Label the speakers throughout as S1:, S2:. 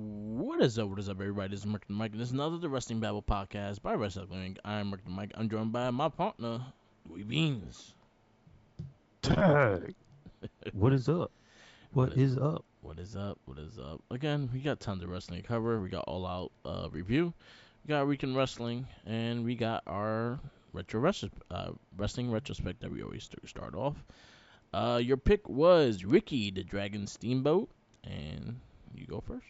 S1: What is up, everybody? This is Merc the Mike, and this is another the Wrestling Babble podcast by Wrestling. I'm Merc the Mike. I'm joined by my partner, Louis Beans.
S2: Tag. What is up?
S1: What
S2: What
S1: is,
S2: is up?
S1: what is up? What is up? Again, we got tons of wrestling to cover. We got All Out review. We got Weekend Wrestling, and we got our wrestling retrospect that we always start off. Your pick was Ricky the Dragon Steamboat, and you go first.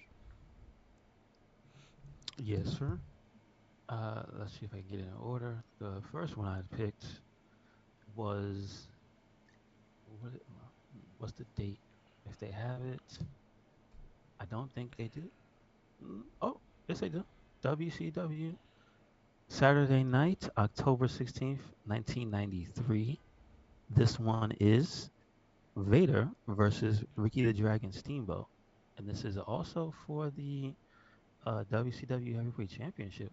S2: Yes, sir. Let's see if I can get it in order. The first one I picked was what? What's the date? If they have it, I don't think they do. Oh, yes they do. WCW Saturday night, October 16th, 1993. This one is Vader versus Ricky the Dragon Steamboat, and this is also for the WCW Heavyweight Championship.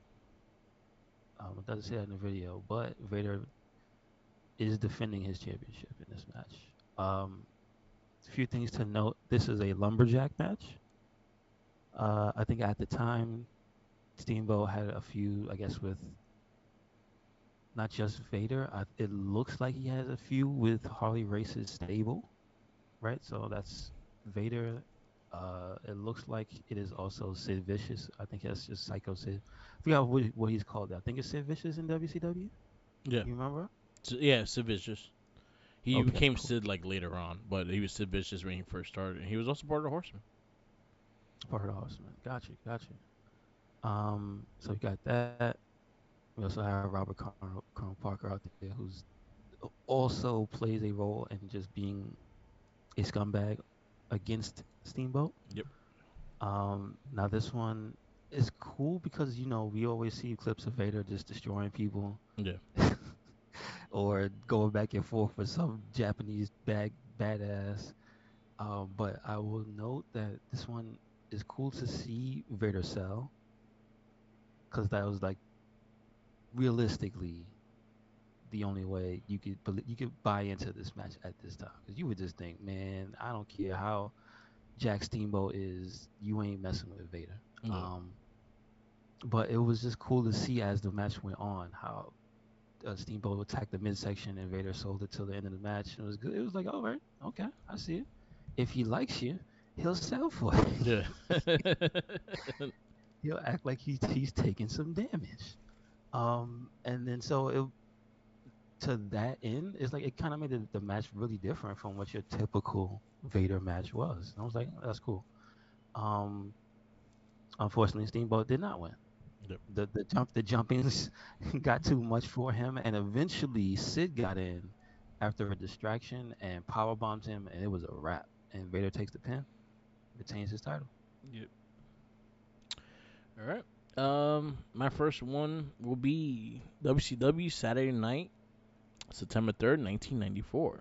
S2: It doesn't say that in the video, but Vader is defending his championship in this match. A few things to note: this is a lumberjack match. I think at the time, Steamboat had a few, I guess, with not just Vader. It looks like he has a few with Harley Race's stable, right? So that's Vader. It looks like it is also Sid Vicious. I think that's just Psycho Sid. I forgot what he's called. I think it's Sid Vicious in WCW.
S1: Yeah,
S2: You remember?
S1: yeah, Sid Vicious. He
S2: Okay,
S1: became
S2: cool.
S1: Sid like later on, but he was Sid Vicious when he first started, and he was also part of the Horsemen.
S2: Part of the Horseman. Got you. Got you. So we got that. We also have Robert Colonel Parker out there, who's also plays a role in just being a scumbag against Steamboat.
S1: Yep.
S2: Now this one is cool because we always see clips of Vader just destroying people
S1: Yeah.
S2: or going back and forth with some Japanese badass. But I will note that this one is cool to see Vader sell because that was like realistically the only way you could buy into this match at this time because you would just think, man, I don't care how Jack Steamboat is, you ain't messing with Vader.
S1: Yeah.
S2: But it was just cool to see as the match went on how Steamboat attacked the midsection and Vader sold it till the end of the match. It was good. It was like, all right, okay, I see it. If he likes you, he'll sell for
S1: Yeah.
S2: it. He'll act like he's taking some damage. And then so to that end, it's like it kind of made the match really different from what your typical Vader match was. And I was like, "Oh, that's cool." Um, Unfortunately, Steamboat did not win.
S1: Yep.
S2: The jumpings got too much for him, and eventually Sid got in after a distraction and power bombed him, and it was a wrap. And Vader takes the pin, retains his title.
S1: Yep. All right. My first one will be WCW Saturday Night, September 3rd, 1994,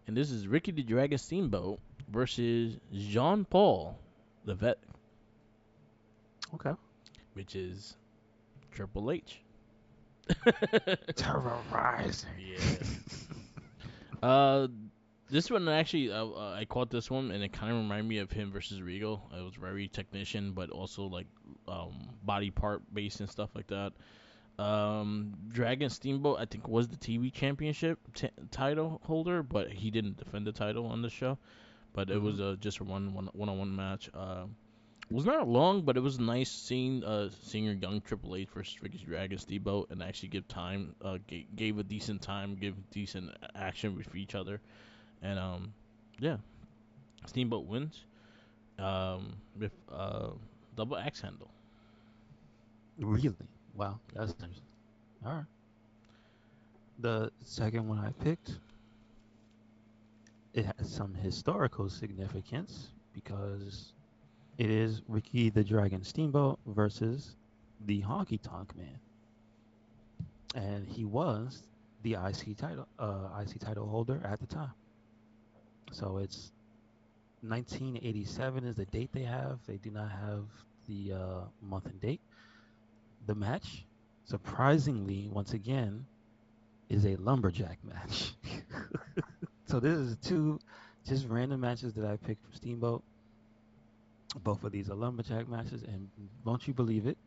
S1: and this is Ricky the Dragon Steamboat versus Jean Paul, the Vet,
S2: Okay.
S1: which is Triple H.
S2: Terrorizing.
S1: Yeah. Uh, this one actually, I caught this one, and it kind of reminded me of him versus Regal. It was very technician, but also like body part based and stuff like that. Dragon Steamboat, I think, was the TV championship title holder, but he didn't defend the title on the show. But it
S2: Hmm.
S1: was just a one on one match. It was not long, but it was nice seeing your young Triple H versus Ricky Dragon Steamboat and actually give time, gave a decent time, give decent action with each other, and yeah, Steamboat wins with double axe handle.
S2: Really? Wow, that's interesting. All right. The second one I picked, it has some historical significance because it is Ricky the Dragon Steamboat versus the Honky Tonk Man, and he was the IC title holder at the time. So it's 1987 is the date they have. They do not have the month and date. The match, surprisingly, once again, is a lumberjack match. So this is two just random matches that I picked from Steamboat. Both of these are lumberjack matches, and won't you believe it?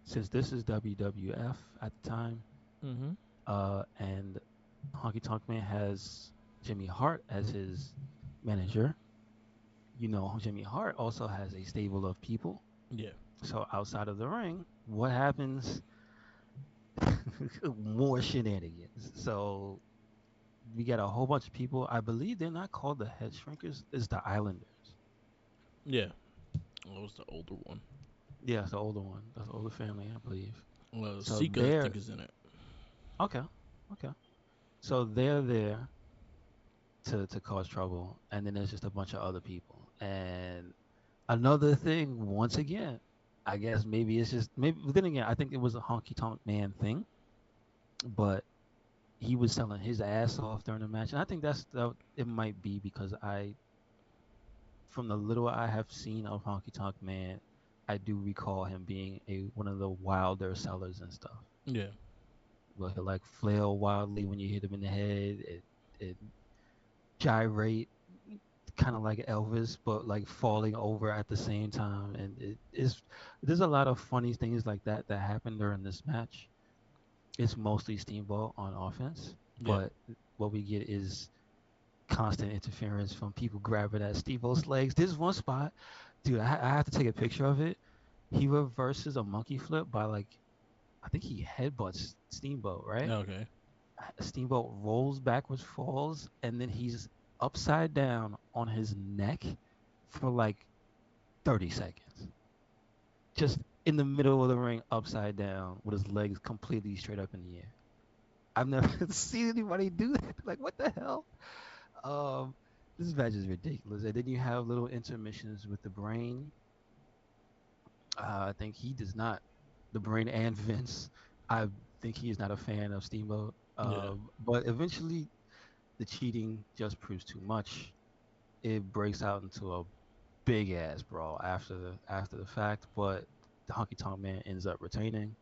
S2: Since this is WWF at the time,
S1: Mm-hmm.
S2: and Honky Tonk Man has Jimmy Hart as his manager, Jimmy Hart also has a stable of people.
S1: Yeah.
S2: So outside of the ring, what happens? More shenanigans. So we got a whole bunch of people. I believe they're not called the Head Shrinkers. It's the Islanders.
S1: Yeah. That was the older one.
S2: Yeah, it's the older one. That's the older family, I believe. So
S1: Sika, I
S2: they're
S1: think, is in it.
S2: okay. Okay. So they're there to cause trouble, and then there's just a bunch of other people. And another thing, once again, I guess maybe it's just maybe. But then again, I think it was a honky tonk man thing, but he was selling his ass off during the match, and I think it might be because from the little I have seen of Honky Tonk Man, I do recall him being a one of the wilder sellers and stuff.
S1: Yeah.
S2: Where he'll like flail wildly when you hit him in the head, it gyrate, kind of like Elvis, but like falling over at the same time, and there's a lot of funny things like that happen during this match. It's mostly Steamboat on offense,
S1: Yeah.
S2: but what we get is constant interference from people grabbing at Steve-O's legs. There's one spot, dude. I have to take a picture of it. He reverses a monkey flip by like I think he headbutts Steamboat, right?
S1: Okay.
S2: Steamboat rolls backwards, falls, and then he's upside down on his neck for like 30 seconds. Just in the middle of the ring, upside down, with his legs completely straight up in the air. I've never seen anybody do that. Like, what the hell? Um, this match is ridiculous. And then you have little intermissions with the Brain. I think he does not. The Brain and Vince. I think he is not a fan of Steamboat.
S1: Yeah.
S2: But eventually, the cheating just proves too much. It breaks out into a big ass brawl after the fact. But the Honky Tonk Man ends up retaining.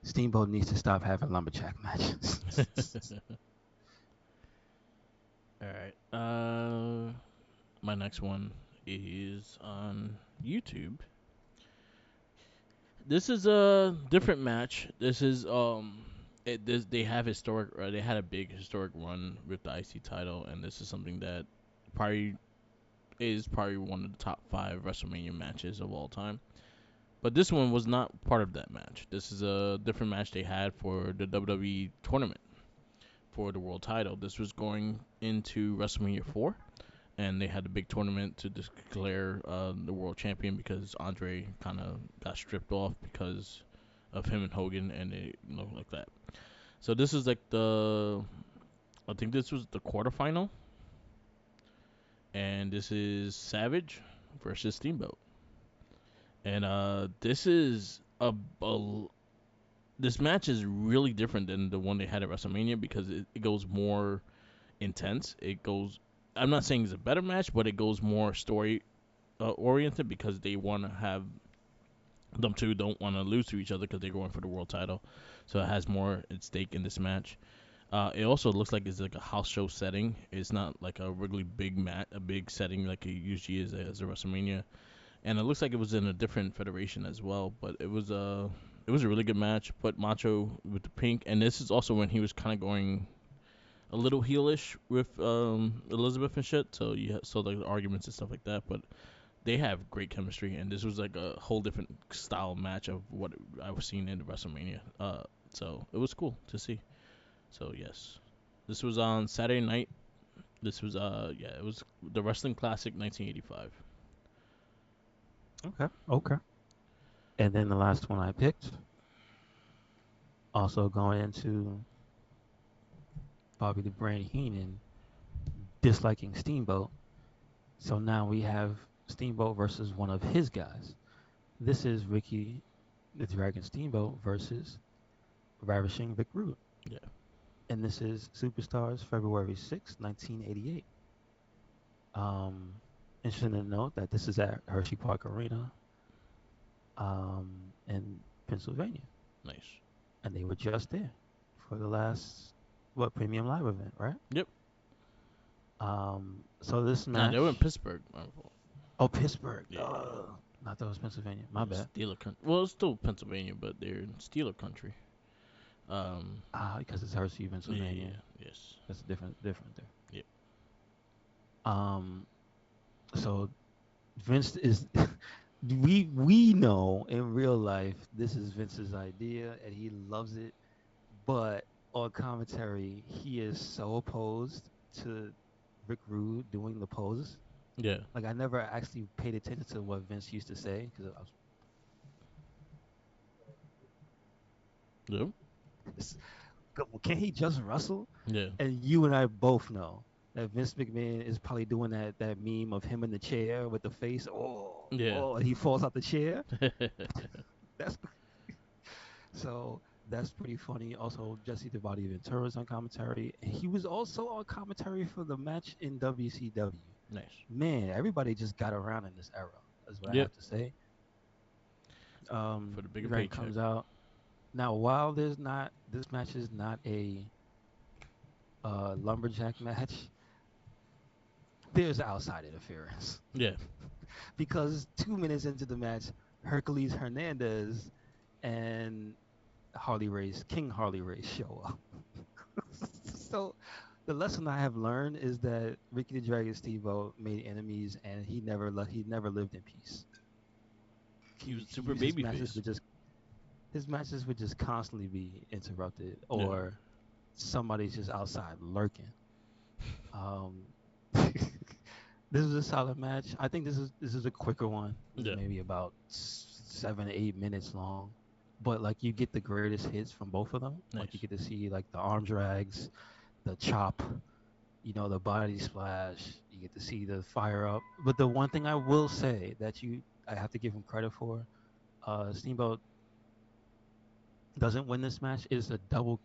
S2: Steamboat needs to stop having lumberjack matches.
S1: All right. My next one is on YouTube. This is a different match. They have historic. They had a big historic run with the IC title, and this is something that probably is probably one of the top five WrestleMania matches of all time. But this one was not part of that match. This is a different match they had for the WWE tournament for the world title. This was going into WrestleMania 4, and they had a big tournament to declare the world champion because Andre kind of got stripped off because of him and Hogan, and they like that. So this is like I think this was the quarterfinal, and this is Savage versus Steamboat, and a this match is really different than the one they had at WrestleMania because it goes more intense. It goes. I'm not saying it's a better match, but it goes more story oriented because they want to have them two don't want to lose to each other because they're going for the world title. So it has more at stake in this match. It also looks like it's like a house show setting. It's not like a really a big setting like it usually is as a WrestleMania. And it looks like it was in a different federation as well. But it was a really good match. But Macho with the pink, and this is also when he was kind of going a little heelish with Elizabeth and shit. So you saw like the arguments and stuff like that. But they have great chemistry, and this was like a whole different style match of what I was seeing in the WrestleMania. So it was cool to see. So yes, this was on Saturday night. This was yeah, it was the Wrestling Classic 1985.
S2: Okay. Okay. And then the last one I picked, also going into Bobby the Brain Heenan disliking Steamboat. So now we have Steamboat versus one of his guys. This is Ricky the Dragon Steamboat versus Ravishing Vic Rude.
S1: Yeah,
S2: And this is Superstars February 6th, 1988. Um, Interesting to note that this is at Hershey Park Arena in Pennsylvania.
S1: nice.
S2: And they were just there for the last, premium live event, right?
S1: Yep.
S2: So this
S1: Nah,
S2: match,
S1: they were in Pittsburgh. My fault.
S2: Oh, Pittsburgh.
S1: Yeah,
S2: I thought it was Pennsylvania. My
S1: yeah,
S2: bad.
S1: Steeler country. Well, it's still Pennsylvania, but they're in Steeler country. Um,
S2: Ah, because it's Hershey,
S1: yeah,
S2: Pennsylvania.
S1: yes,
S2: That's different there.
S1: yeah,
S2: Um, so Vince is we know in real life this is Vince's idea and he loves it, but on commentary he is so opposed to Rick Rude doing the poses.
S1: yeah,
S2: Like I never actually paid attention to what Vince used to say because
S1: yeah,
S2: I was, can he just wrestle?
S1: yeah,
S2: And you and I both know that Vince McMahon is probably doing that meme of him in the chair with the face,
S1: yeah,
S2: and he falls out the chair. That's so that's pretty funny. Also, Jesse the Body Ventura's on commentary. He was also on commentary for the match in WCW.
S1: nice.
S2: Man, everybody just got around in this era. Is what I
S1: Yep,
S2: have to say.
S1: for the bigger
S2: Rank
S1: paycheck.
S2: comes out now. While there's not this match is not a lumberjack match, there's outside interference
S1: Yeah,
S2: because 2 minutes into the match, Hercules Hernandez and King Harley Race show up. So the lesson I have learned is that Ricky the Dragon Steamboat made enemies and he never lived in peace.
S1: he was
S2: He
S1: super
S2: his
S1: baby
S2: matches
S1: face.
S2: would just his matches would just constantly be interrupted
S1: Yeah,
S2: or somebody's just outside lurking. Um, this is a solid match. I think this is a quicker one. This is
S1: yeah,
S2: maybe about 7 8 minutes long, but like you get the greatest hits from both of them. Like you
S1: nice.
S2: get to see like the arm drags, the chop, the body splash. You get to see the fire up. But the one thing I will say that I have to give him credit for, Steamboat doesn't win this match is a double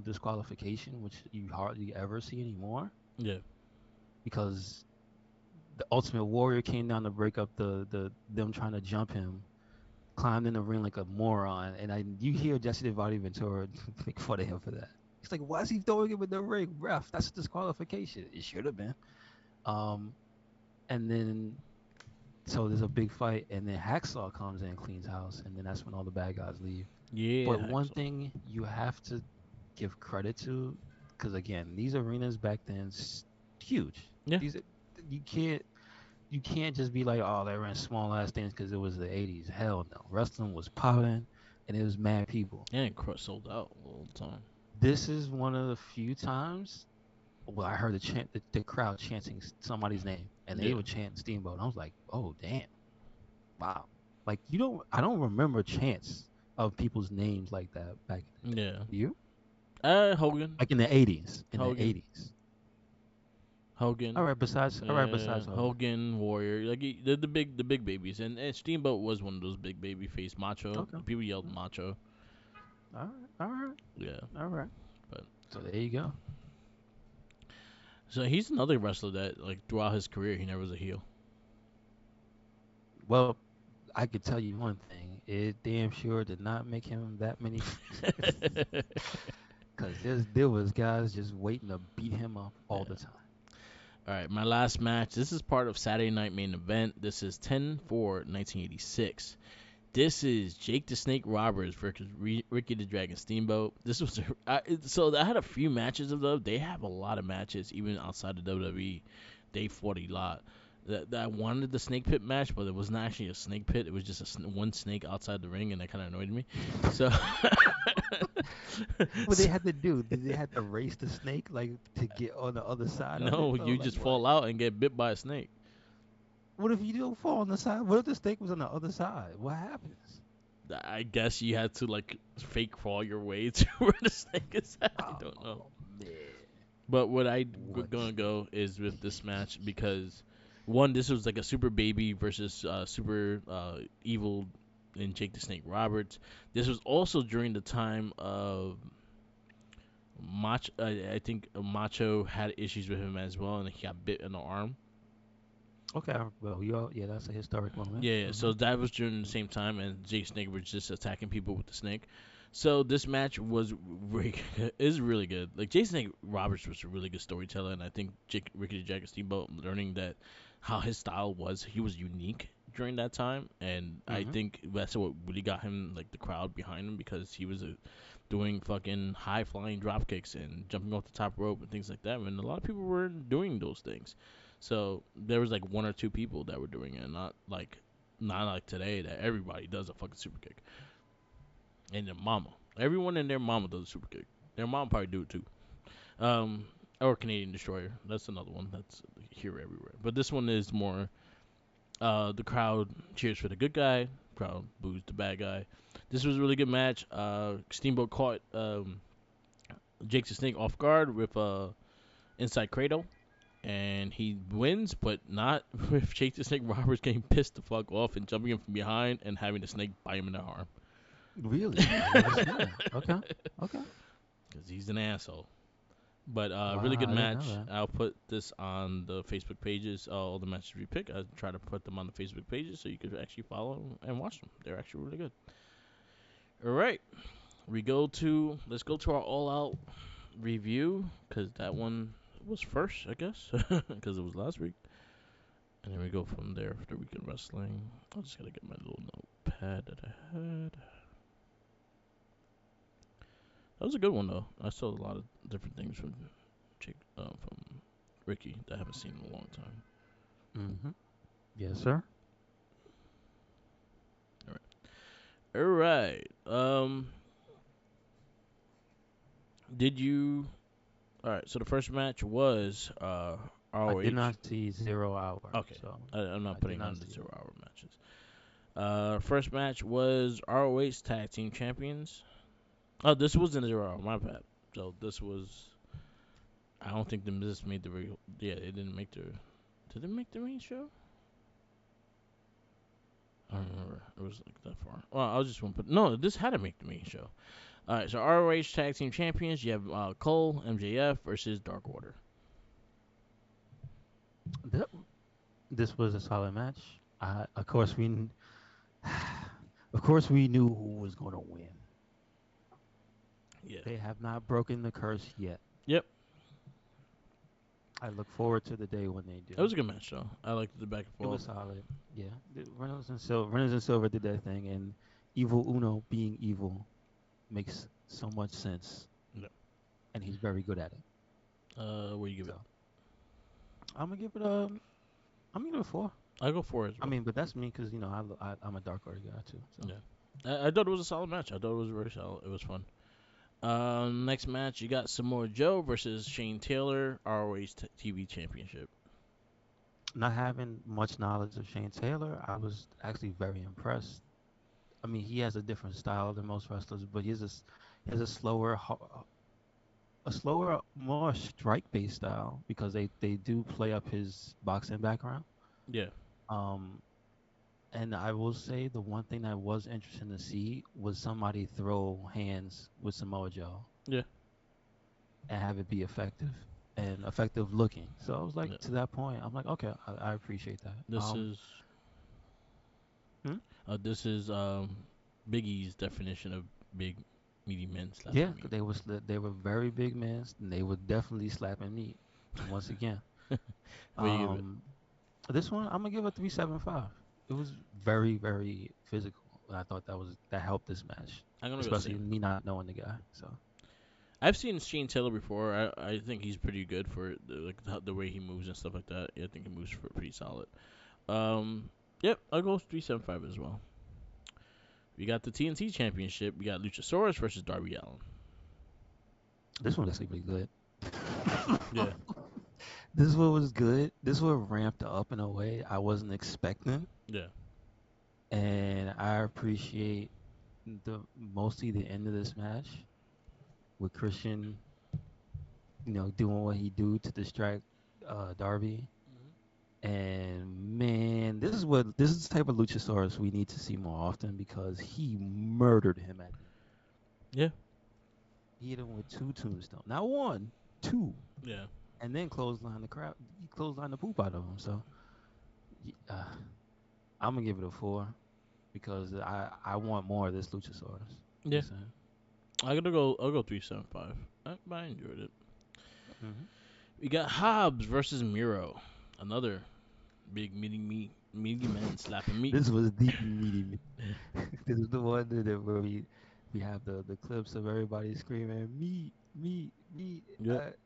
S2: disqualification, which you hardly ever see anymore
S1: Yeah,
S2: because the Ultimate Warrior came down to break up the them trying to jump him, climbed in the ring like a moron, and you hear Jesse the Body Ventura make fun of him for that. He's like, "Why is he throwing him in the ring, ref? That's a disqualification. It should have been." Um, and then so there's a big fight, and then Hacksaw comes in and cleans house, and then that's when all the bad guys leave.
S1: yeah,
S2: But one
S1: Hacksaw.
S2: thing you have to give credit to, because again, these arenas back then huge.
S1: Yeah,
S2: These you can't just be like, oh, they were in small ass things because it was the '80s. Hell no, wrestling was popping, and it was mad people.
S1: and Crush sold out all the time.
S2: This is one of the few times where I heard the crowd chanting somebody's name, and they
S1: Yeah,
S2: were chanting Steamboat. And I was like, oh damn, wow. Like I don't remember chants of people's names like that back in the day.
S1: yeah.
S2: Do you?
S1: Hogan,
S2: Like in the '80s. In the
S1: Hogan,
S2: '80s.
S1: Hogan.
S2: All right.
S1: Yeah,
S2: Besides Hogan.
S1: Hogan, Warrior, like the big babies, and Steamboat was one of those big baby face macho.
S2: Okay.
S1: People yelled macho.
S2: All right. All right.
S1: Yeah,
S2: All right.
S1: but
S2: So there you go.
S1: so he's another wrestler that like throughout his career he never was a heel.
S2: Well, I could tell you one thing. It damn sure did not make him that many because there was guys just waiting to beat him up all the
S1: Yeah.
S2: time.
S1: All right, my last match. This is part of Saturday Night Main Event. This is 10/4/1986. This is Jake the Snake Roberts versus Ricky the Dragon Steamboat. This was so I had a few matches of those. They have a lot of matches even outside of WWE. They fought a lot. That I wanted the snake pit match, but it was not actually a snake pit. It was just one snake outside the ring, and that kind of annoyed me. So,
S2: What they had to do? Did they have to race the snake like to get on the other side of it?
S1: no,
S2: Or
S1: you
S2: like
S1: just
S2: what?
S1: fall out and get bit by a snake.
S2: What if you don't fall on the side? What if the snake was on the other side? What happens?
S1: I guess you had to like fake crawl your way to where the snake is at. I don't know.
S2: Oh man,
S1: But what
S2: what?
S1: gonna go is with this match because one, this was like a super baby versus super evil in Jake the Snake Roberts. This was also during the time of Macho. I think Macho had issues with him as well, and he got bit in the arm.
S2: Okay, well, yeah, that's a historic moment.
S1: Yeah, yeah. So that was during the same time, and Jake Snake was just attacking people with the snake. So this match was really is really good. Like Jason Snake Roberts was a really good storyteller, and I think Ricky the Dragon Steamboat learning that how his style was, he was unique during that time, and I
S2: Mm-hmm.
S1: think that's what really got him like the crowd behind him because he was doing fucking high flying drop kicks and jumping off the top rope and things like that. And a lot of people were doing those things. So there was like one or two people that were doing it, not like today that everybody does a fucking super kick. And their mama. Everyone and their mama does a super kick. Their mom probably do it too. Um, or Canadian Destroyer. That's another one that's here everywhere. But this one is more. The crowd cheers for the good guy. Crowd boos the bad guy. This was a really good match. Steamboat caught Jake the Snake off guard with inside cradle, and he wins, but not with Jake the Snake Roberts getting pissed the fuck off and jumping him from behind and having the snake bite him in the arm.
S2: Really? I never seen that. Okay. Okay.
S1: Because he's an asshole. But really
S2: Wow,
S1: good
S2: I didn't know
S1: match.
S2: that.
S1: I'll put this on the Facebook pages. All the matches we pick, I try to put them on the Facebook pages so you could actually follow and watch them. They're actually really good. All right, let's go to our all out review because that one was first, I guess, because it was last week. And then we go from there after weekend wrestling. I just gotta get my little notepad that I had. That was a good one though. I saw a lot of different things from Ricky that I haven't seen in a long time.
S2: Mm-hmm. Yes, sir.
S1: All right. All right. Did you? All right. So the first match was
S2: I did
S1: ROH.
S2: not see 0 hour,
S1: Okay.
S2: so
S1: I'm not
S2: I did
S1: putting on
S2: not
S1: the
S2: see it.
S1: 0 hour matches. First match was ROH Tag Team Champions. Oh, this wasn't 0 hour. My bad. So this was. I don't think the Miz made the real. Yeah, it didn't make the. Did it make the main show? I don't remember. It was like that far. Well, I was just want to put. No, this had to make the main show. All right, so ROH Tag Team Champions. You have Cole, MJF versus Dark Order.
S2: Th- This was a solid match. Of course, of course, we knew who was going to win.
S1: Yeah.
S2: They have not broken the curse yet.
S1: Yep.
S2: I look forward to the day when they do.
S1: It was a good match though. I liked the back and
S2: It was
S1: forth.
S2: solid. Yeah, Reynolds and Silver did their thing, and Evil Uno being evil makes so much sense,
S1: No.
S2: and he's very good at it.
S1: What do you give it?
S2: So I'm gonna give it I'm gonna give it a 4.
S1: I go for it as
S2: I
S1: well.
S2: mean, but that's me because I'm a Dark Order guy too. So
S1: Yeah. I thought it was a solid match. I thought it was very solid. It was fun. Next match, you got Samoa Joe versus Shane Taylor, ROH TV Championship.
S2: not having much knowledge of Shane Taylor, I was actually very impressed. I mean, he has a different style than most wrestlers, but he has a slower, more strike-based style because they do play up his boxing background.
S1: Yeah.
S2: Um, and I will say the one thing that was interesting to see was somebody throw hands with Samoa Joe
S1: Yeah.
S2: and have it be effective and effective looking. So I was like,
S1: Yeah.
S2: to that point, I'm like, okay, I appreciate that.
S1: This is
S2: Hmm?
S1: this is Big E's definition of big meaty men
S2: Yeah,
S1: slapping meat.
S2: they were very big men, and they were definitely slapping meat. Once again,
S1: What do you give it?
S2: um, this one I'm gonna give a 3.75. It was very very physical, and I thought that helped this match,
S1: I'm gonna go
S2: especially
S1: same.
S2: me not knowing the guy. So
S1: I've seen Shane Taylor before. I think he's pretty good for the way he moves and stuff like that. Yeah, I think he moves for pretty solid. Um, yep, I'll go 375 as well. We got the TNT Championship. We got Luchasaurus versus Darby Allin.
S2: this one was actually pretty good.
S1: Yeah,
S2: This one was good. This one ramped up in a way I wasn't expecting,
S1: yeah,
S2: and I appreciate the mostly the end of this match with Christian, doing what he do to distract Darby. And man, this is the type of Luchasaurus we need to see more often because he murdered him at the end.
S1: yeah,
S2: He hit him with two tombstones, not one, two,
S1: yeah.
S2: and then clothesline the crowd. He clotheslined the poop out of him. So uh, I'm gonna give it a 4 because I want more of this Luchasaurus.
S1: Yeah,
S2: Just saying.
S1: I gotta go. I'll go 375. But I enjoyed it.
S2: Hmm.
S1: We got Hobbs versus Miro. Another big meaty men slapping meat.
S2: This was the meaty. This is the one where we have the clips of everybody screaming meat, meat, meat.
S1: Yep.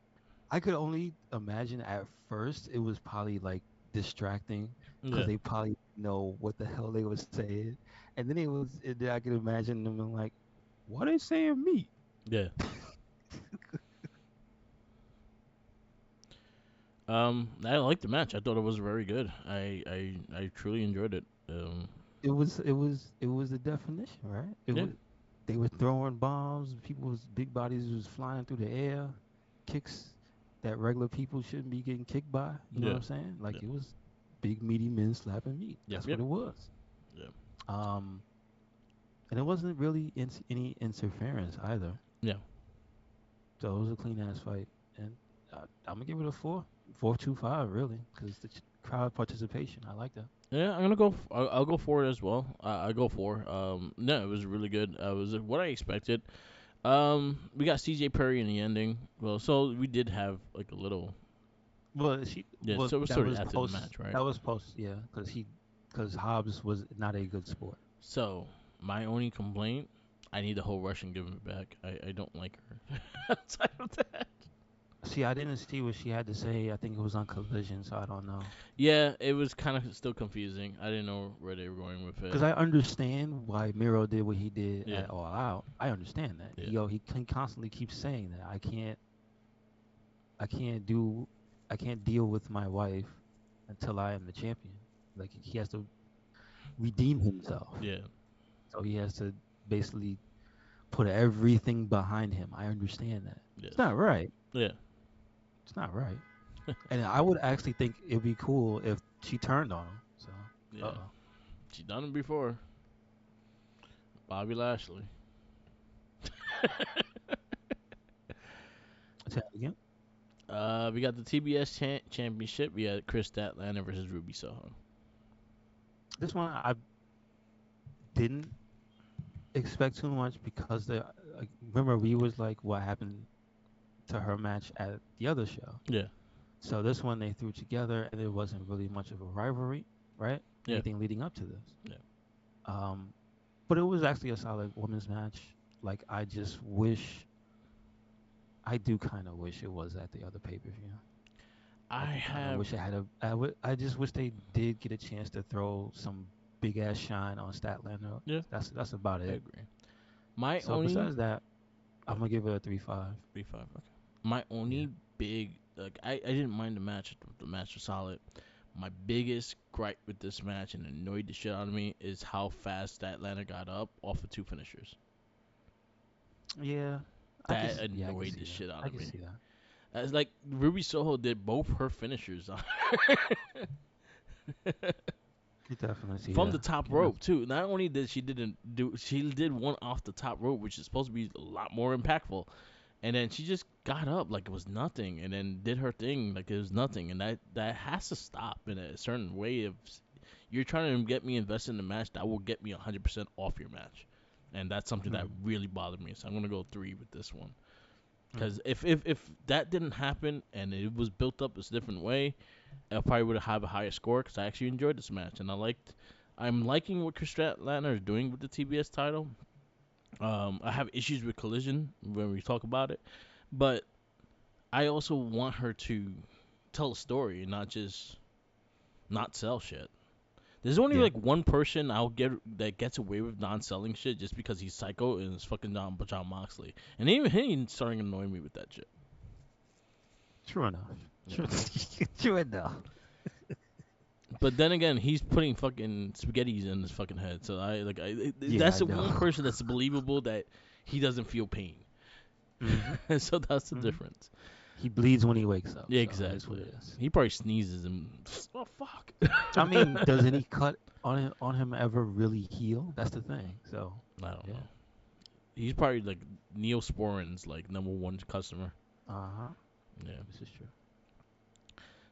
S2: I could only imagine at first it was probably like distracting because
S1: Yeah.
S2: they probably didn't know what the hell they were saying, and then then I could imagine them like, "What they saying meat?"
S1: Yeah. I liked the match. I thought it was very good. I truly enjoyed it.
S2: It was the definition, right? It
S1: Yeah.
S2: was they were throwing bombs, people's big bodies was flying through the air, kicks that regular people shouldn't be getting kicked by. You know what
S1: Yeah.
S2: I'm saying? Like
S1: Yeah.
S2: it was big meaty men slapping meat.
S1: Yep.
S2: That's what
S1: Yep.
S2: it was.
S1: Yeah.
S2: Um, and it wasn't really any interference either.
S1: Yeah.
S2: So it was a clean ass fight, and I'm gonna give it a 4.25 really, because the crowd participation. I like that.
S1: Yeah, I'm gonna go. I'll go for it as well. I go for. No, it was really good. It was what I expected. We got C.J. Perry in the ending. Well, so we did have like a little. Yeah, so it was sort of after the match, right?
S2: that was post, yeah, because Hobbs was not a good sport.
S1: So my only complaint, I need the whole Russian giving it back. I don't like her. Outside of that.
S2: See, I didn't see what she had to say. I think it was on Collision, so I don't know.
S1: Yeah, it was kind of still confusing. I didn't know where they were going with it.
S2: Because I understand why Miro did what he did
S1: Yeah,
S2: at All Out. I understand that.
S1: yeah,
S2: He constantly keeps saying that I can't do I can't deal with my wife until I am the champion. Like he has to redeem himself.
S1: yeah,
S2: So he has to basically put everything behind him. I understand that.
S1: yes,
S2: It's not right.
S1: yeah,
S2: It's not right. And I would actually think it'd be cool if she turned on him. So,
S1: yeah.
S2: uh-oh.
S1: She done it before. Bobby Lashley.
S2: Say that again.
S1: We got the TBS championship. We had Chris Statlander versus Ruby Soho.
S2: This one I didn't expect too much because like, remember we was like what happened to her match at the other show.
S1: Yeah,
S2: So this one they threw together and it wasn't really much of a rivalry, right?
S1: yeah,
S2: Anything leading up to this.
S1: yeah.
S2: Um, but it was actually a solid women's match. Like I do kind of wish it was at the other pay per view.
S1: I
S2: I do kind of
S1: have.
S2: wish I had I just wish they did get a chance to throw some big ass shine on Statlander.
S1: Yeah,
S2: That's about
S1: I
S2: it.
S1: agree. My
S2: So
S1: only
S2: besides that,
S1: yeah,
S2: I'm gonna give it a 3.5.
S1: 3-5. Okay. My
S2: Yeah.
S1: only big like I didn't mind the match. The match was solid. My biggest gripe with this match and annoyed the shit out of me is how fast that Atlanta got up off of two finishers.
S2: Yeah.
S1: That
S2: I can
S1: annoyed
S2: see
S1: the
S2: that.
S1: shit out
S2: I
S1: of
S2: can
S1: me.
S2: see that.
S1: As like Ruby Soho did both her finishers on
S2: You definitely see
S1: from the
S2: that.
S1: top
S2: You know.
S1: rope too. Not only did she didn't do, she did one off the top rope, which is supposed to be a lot more impactful, and then she just got up like it was nothing, and then did her thing like it was nothing, and that has to stop in a certain way. If you're trying to get me invested in the match, that will get me 100% off your match, and that's something that
S2: Mm,
S1: really bothered me. So I'm gonna go 3 with this one.
S2: mm,
S1: Because if that didn't happen and it was built up a different way, I probably would have a higher score because I actually enjoyed this match and I'm liking what Chris Statlander is doing with the TBS title. I have issues with Collision when we talk about it, but I also want her to tell a story and not just not sell shit. There's only
S2: yeah.
S1: like one person I'll get that gets away with non-selling shit just because he's psycho and it's fucking John Moxley, and even he's starting to annoy me with that shit.
S2: True enough.
S1: Yeah.
S2: True. True enough.
S1: But then again, he's putting fucking spaghettis in his fucking head. So
S2: Yeah,
S1: that's
S2: I
S1: the one
S2: know.
S1: person that's believable that he doesn't feel pain.
S2: Mhm.
S1: So that's the
S2: Mhm.
S1: difference.
S2: He bleeds when he wakes up.
S1: Yeah,
S2: So that's what
S1: exactly.
S2: it is.
S1: He probably sneezes and oh fuck.
S2: I mean, does any cut on him ever really heal? That's the thing. So
S1: I don't
S2: yeah.
S1: know. He's probably like Neosporin's like number one customer.
S2: Uh huh.
S1: Yeah.
S2: This is true.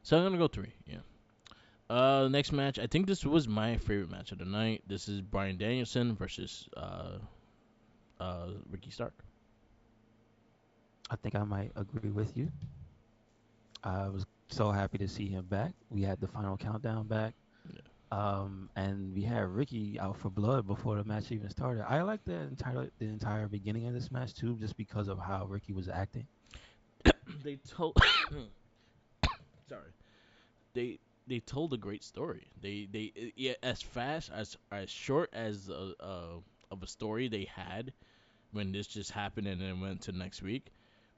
S1: So I'm gonna go 3. Yeah. Next match. I think this was my favorite match of the night. This is Brian Danielson versus Ricky Stark.
S2: I think I might agree with you. I was so happy to see him back. We had the final countdown back.
S1: Yeah.
S2: And we had Ricky out for blood before the match even started. I like the entire beginning of this match too, just because of how Ricky was acting.
S1: They told sorry. They they told a great story. They yeah, as fast as short as of a story they had when this just happened and then went to next week.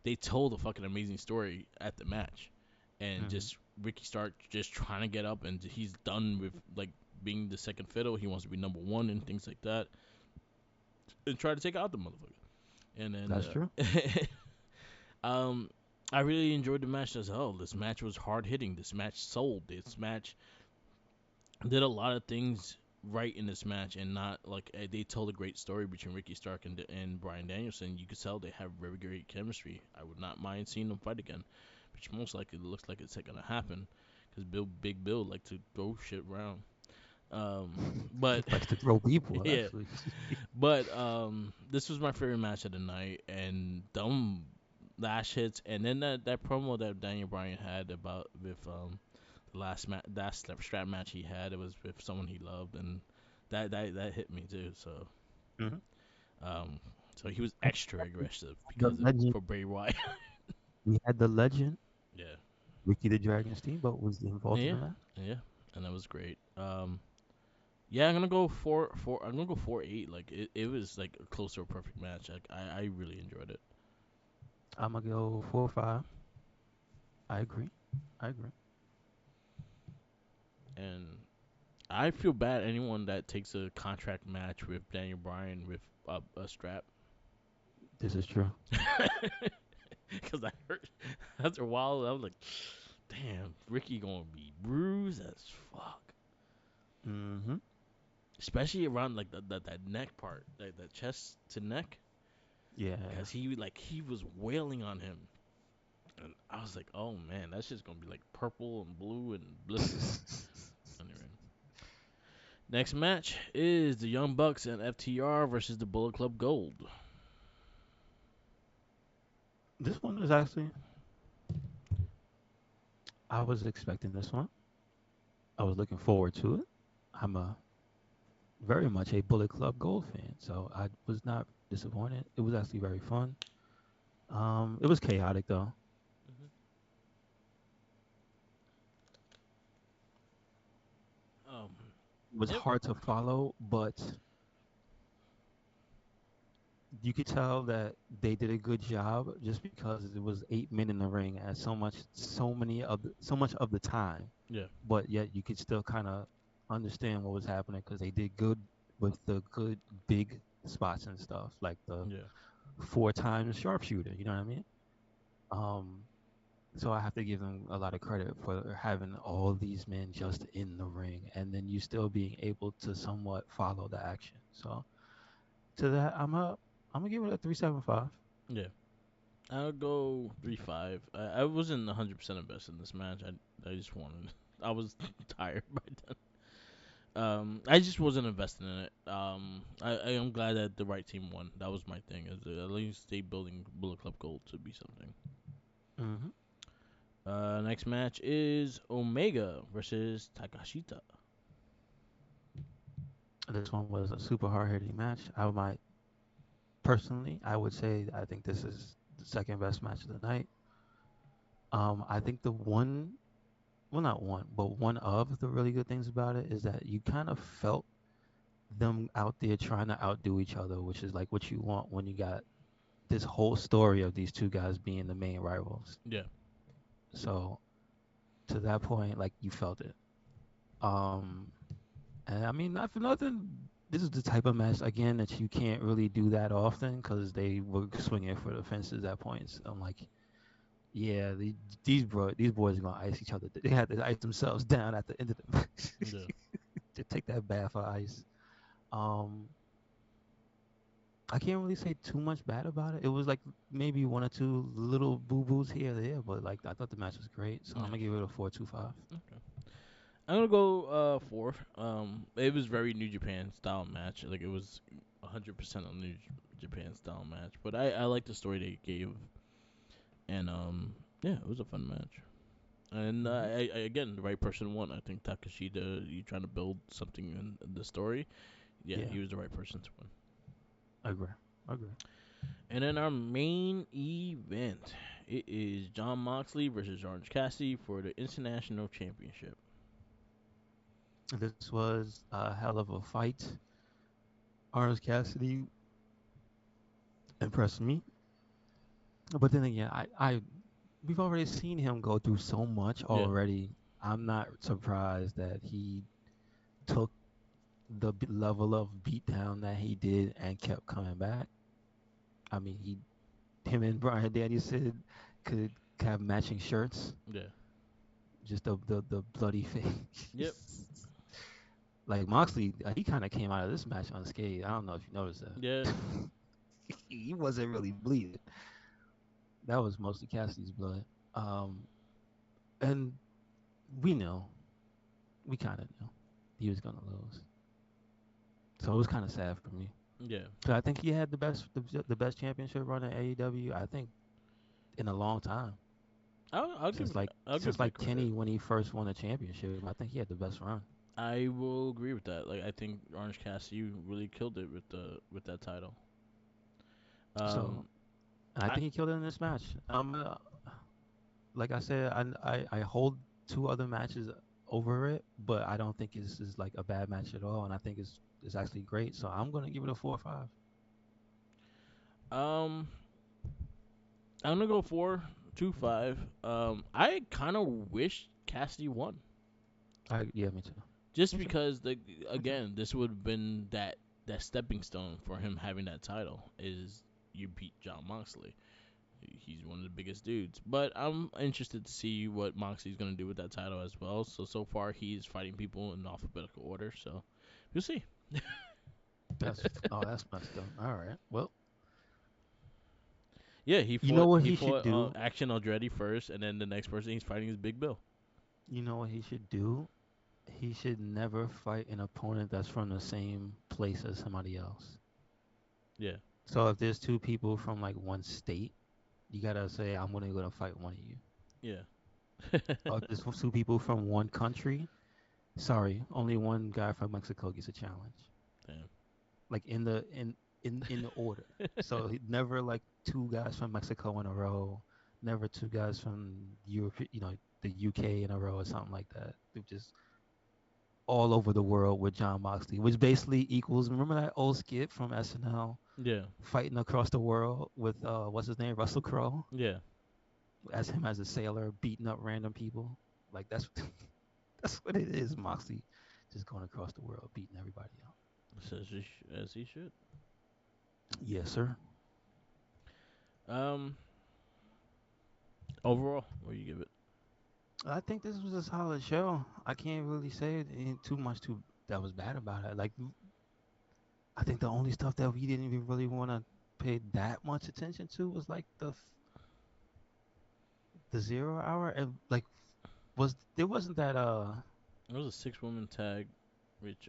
S1: They told a fucking amazing story at the match, and
S2: Hmm.
S1: just Ricky Stark just trying to get up, and he's done with like being the second fiddle. He wants to be number one and things like that, and try to take out the motherfucker. And then
S2: That's true.
S1: um, I really enjoyed the match as well. This match was hard hitting. This match sold. This match did a lot of things right in this match, and not like they told a great story between Ricky Stark and Brian Danielson. You could tell they have very great chemistry. I would not mind seeing them fight again, which most likely looks like it's gonna happen because Big Bill like to throw shit around.
S2: He
S1: But
S2: likes to throw people,
S1: yeah,
S2: actually.
S1: but this was my favorite match of the night, and dumb lash hits, and then that promo that Daniel Bryan had about with that strap match he had, it was with someone he loved, and that hit me too.
S2: Hmm.
S1: Um, so he was extra aggressive
S2: The
S1: because of
S2: legend,
S1: for Bray Wyatt.
S2: we had the legend,
S1: Yeah,
S2: Ricky the Dragon Steamboat was involved in
S1: yeah,
S2: the match.
S1: yeah, and that was great. Yeah, I'm gonna go four. I'm gonna go 4-8. Like it was like a close to a perfect match. Like I really enjoyed it.
S2: I'm gonna go 4 or 5. I agree. I agree.
S1: And I feel bad anyone that takes a contract match with Daniel Bryan with a strap.
S2: This is true.
S1: Because I heard after a while, I was like, damn, Ricky gonna be bruised as fuck.
S2: Hmm.
S1: Especially around like that neck part, like the chest to neck.
S2: Yeah.
S1: Because he was wailing on him. And I was like, oh man, that's just gonna be like purple and blue and blisters. Anyway. Next match is the Young Bucks and FTR versus the Bullet Club Gold.
S2: This one is actually, I was expecting this one. I was looking forward to it. I'm a very much a Bullet Club Gold fan, so I was not disappointed. It was actually very fun. It was chaotic though.
S1: Hmm. Um,
S2: It was
S1: yep,
S2: hard to follow, but you could tell that they did a good job just because it was 8 men in the ring and so much of the time,
S1: yeah,
S2: but yet you could still kind of understand what was happening because they did good with the good big spots and stuff like the
S1: yeah,
S2: 4 times sharpshooter. You know what I mean? Um, so I have to give them a lot of credit for having all these men just in the ring and then you still being able to somewhat follow the action. So to that, I'm gonna give it a 3.75.
S1: yeah. I'll go 3-5. I wasn't 100% invested in this match. I just wanted. I was tired by then. I just wasn't invested in it. I am glad that the right team won. That was my thing. Is at least they building Bullet Club Gold to be something.
S2: Hmm.
S1: Next match is Omega versus Takashita.
S2: This one was a super hard hitting match. I might personally, I would say I think this is the second best match of the night. I think the one, well, not one, but one of the really good things about it is that you kind of felt them out there trying to outdo each other, which is like what you want when you got this whole story of these two guys being the main rivals.
S1: Yeah,
S2: So to that point, like you felt it. Um, and I mean, not for nothing. This is the type of match again that you can't really do that often because they were swinging for the fences at points. I'm like, yeah, these boys are gonna ice each other. They had to ice themselves down at the end of the match
S1: yeah,
S2: to take that bath of ice. Um, I can't really say too much bad about it. It was like maybe one or two little boo boos here or there, but like I thought the match was great, so I'm
S1: yeah.
S2: gonna give it a 4.25.
S1: Okay. I'm gonna go 4. It was very New Japan style match. Like it was 100% a New Japan style match. But I like the story they gave. and yeah, it was a fun match. And
S2: Hmm.
S1: again, the right person won. I think Takashita, you trying to build something in the story. Yeah,
S2: Yeah,
S1: he was the right person to win.
S2: agree, agree.
S1: And then our main event, it is John Moxley versus Orange Cassidy for the International Championship.
S2: This was a hell of a fight. Orange Cassidy impressed me, but then again, we've already seen him go through so much
S1: Yeah,
S2: already. I'm not surprised that he took the level of beatdown that he did and kept coming back. I mean, him and Brian Danielson could have matching shirts.
S1: yeah,
S2: Just the bloody
S1: yep,
S2: face. Like Moxley, he kind of came out of this match unscathed. I don't know if you noticed
S1: yeah.
S2: that. He wasn't really bleeding. That was mostly Cassidy's blood. Um, and we know, we kind of knew he was gonna lose. So it was kind of sad for me.
S1: Yeah,
S2: 'Cause I think he had the best championship run in AEW. I think in a long time
S1: I'll give it. I'll give
S2: since
S1: that
S2: like
S1: credit.
S2: Kenny when he first won the championship. I think he had the best run.
S1: I will agree with that. Like I think Orange Cassidy really killed it with that title.
S2: So
S1: Um,
S2: I
S1: I
S2: think he killed it in this match. Like I said, I hold two other matches over it, but I don't think this is like a bad match at all, and I think it's actually great. So I'm gonna give it a 4 or 5.
S1: um I'm gonna go 4-2-5. I kind of wish Cassidy won,
S2: Yeah, me too.
S1: just
S2: Me too.
S1: because the
S2: Me too.
S1: again this would have been that stepping stone for him having that title is you beat John Moxley. He's one of the biggest dudes, but I'm interested to see what Moxley's gonna do with that title as well. So far he's fighting people in alphabetical order, so we'll see.
S2: That's messed up. All right. Well,
S1: Yeah, he
S2: you know
S1: fought
S2: what
S1: he
S2: he should
S1: fought
S2: do.
S1: Action Andretti first, and then the next person he's fighting is Big Bill.
S2: You know what he should do. He should never fight an opponent that's from the same place as somebody else.
S1: Yeah,
S2: So if there's two people from like one state, you gotta say I'm only gonna fight one of you.
S1: yeah.
S2: Or if there's two people from one country, sorry, only one guy from Mexico gets a challenge.
S1: Damn.
S2: Like in the order. So never like two guys from Mexico in a row, never two guys from Europe, the UK in a row or something like that. They're just all over the world with John Moxley, which basically equals. Remember that old skit from SNL,
S1: Yeah,
S2: fighting across the world with what's his name, Russell Crowe,
S1: yeah.
S2: as him as a sailor beating up random people. Like that's that's what it is, Moxley, just going across the world beating everybody up.
S1: As he should.
S2: Yes, sir.
S1: Um, Overall, what do you give it?
S2: I think this was a solid show. I can't really say too much too that was bad about it. Like I think the only stuff that we didn't even really want to pay that much attention to was like the 0 hour and like was there wasn't that
S1: It was a 6 woman tag, which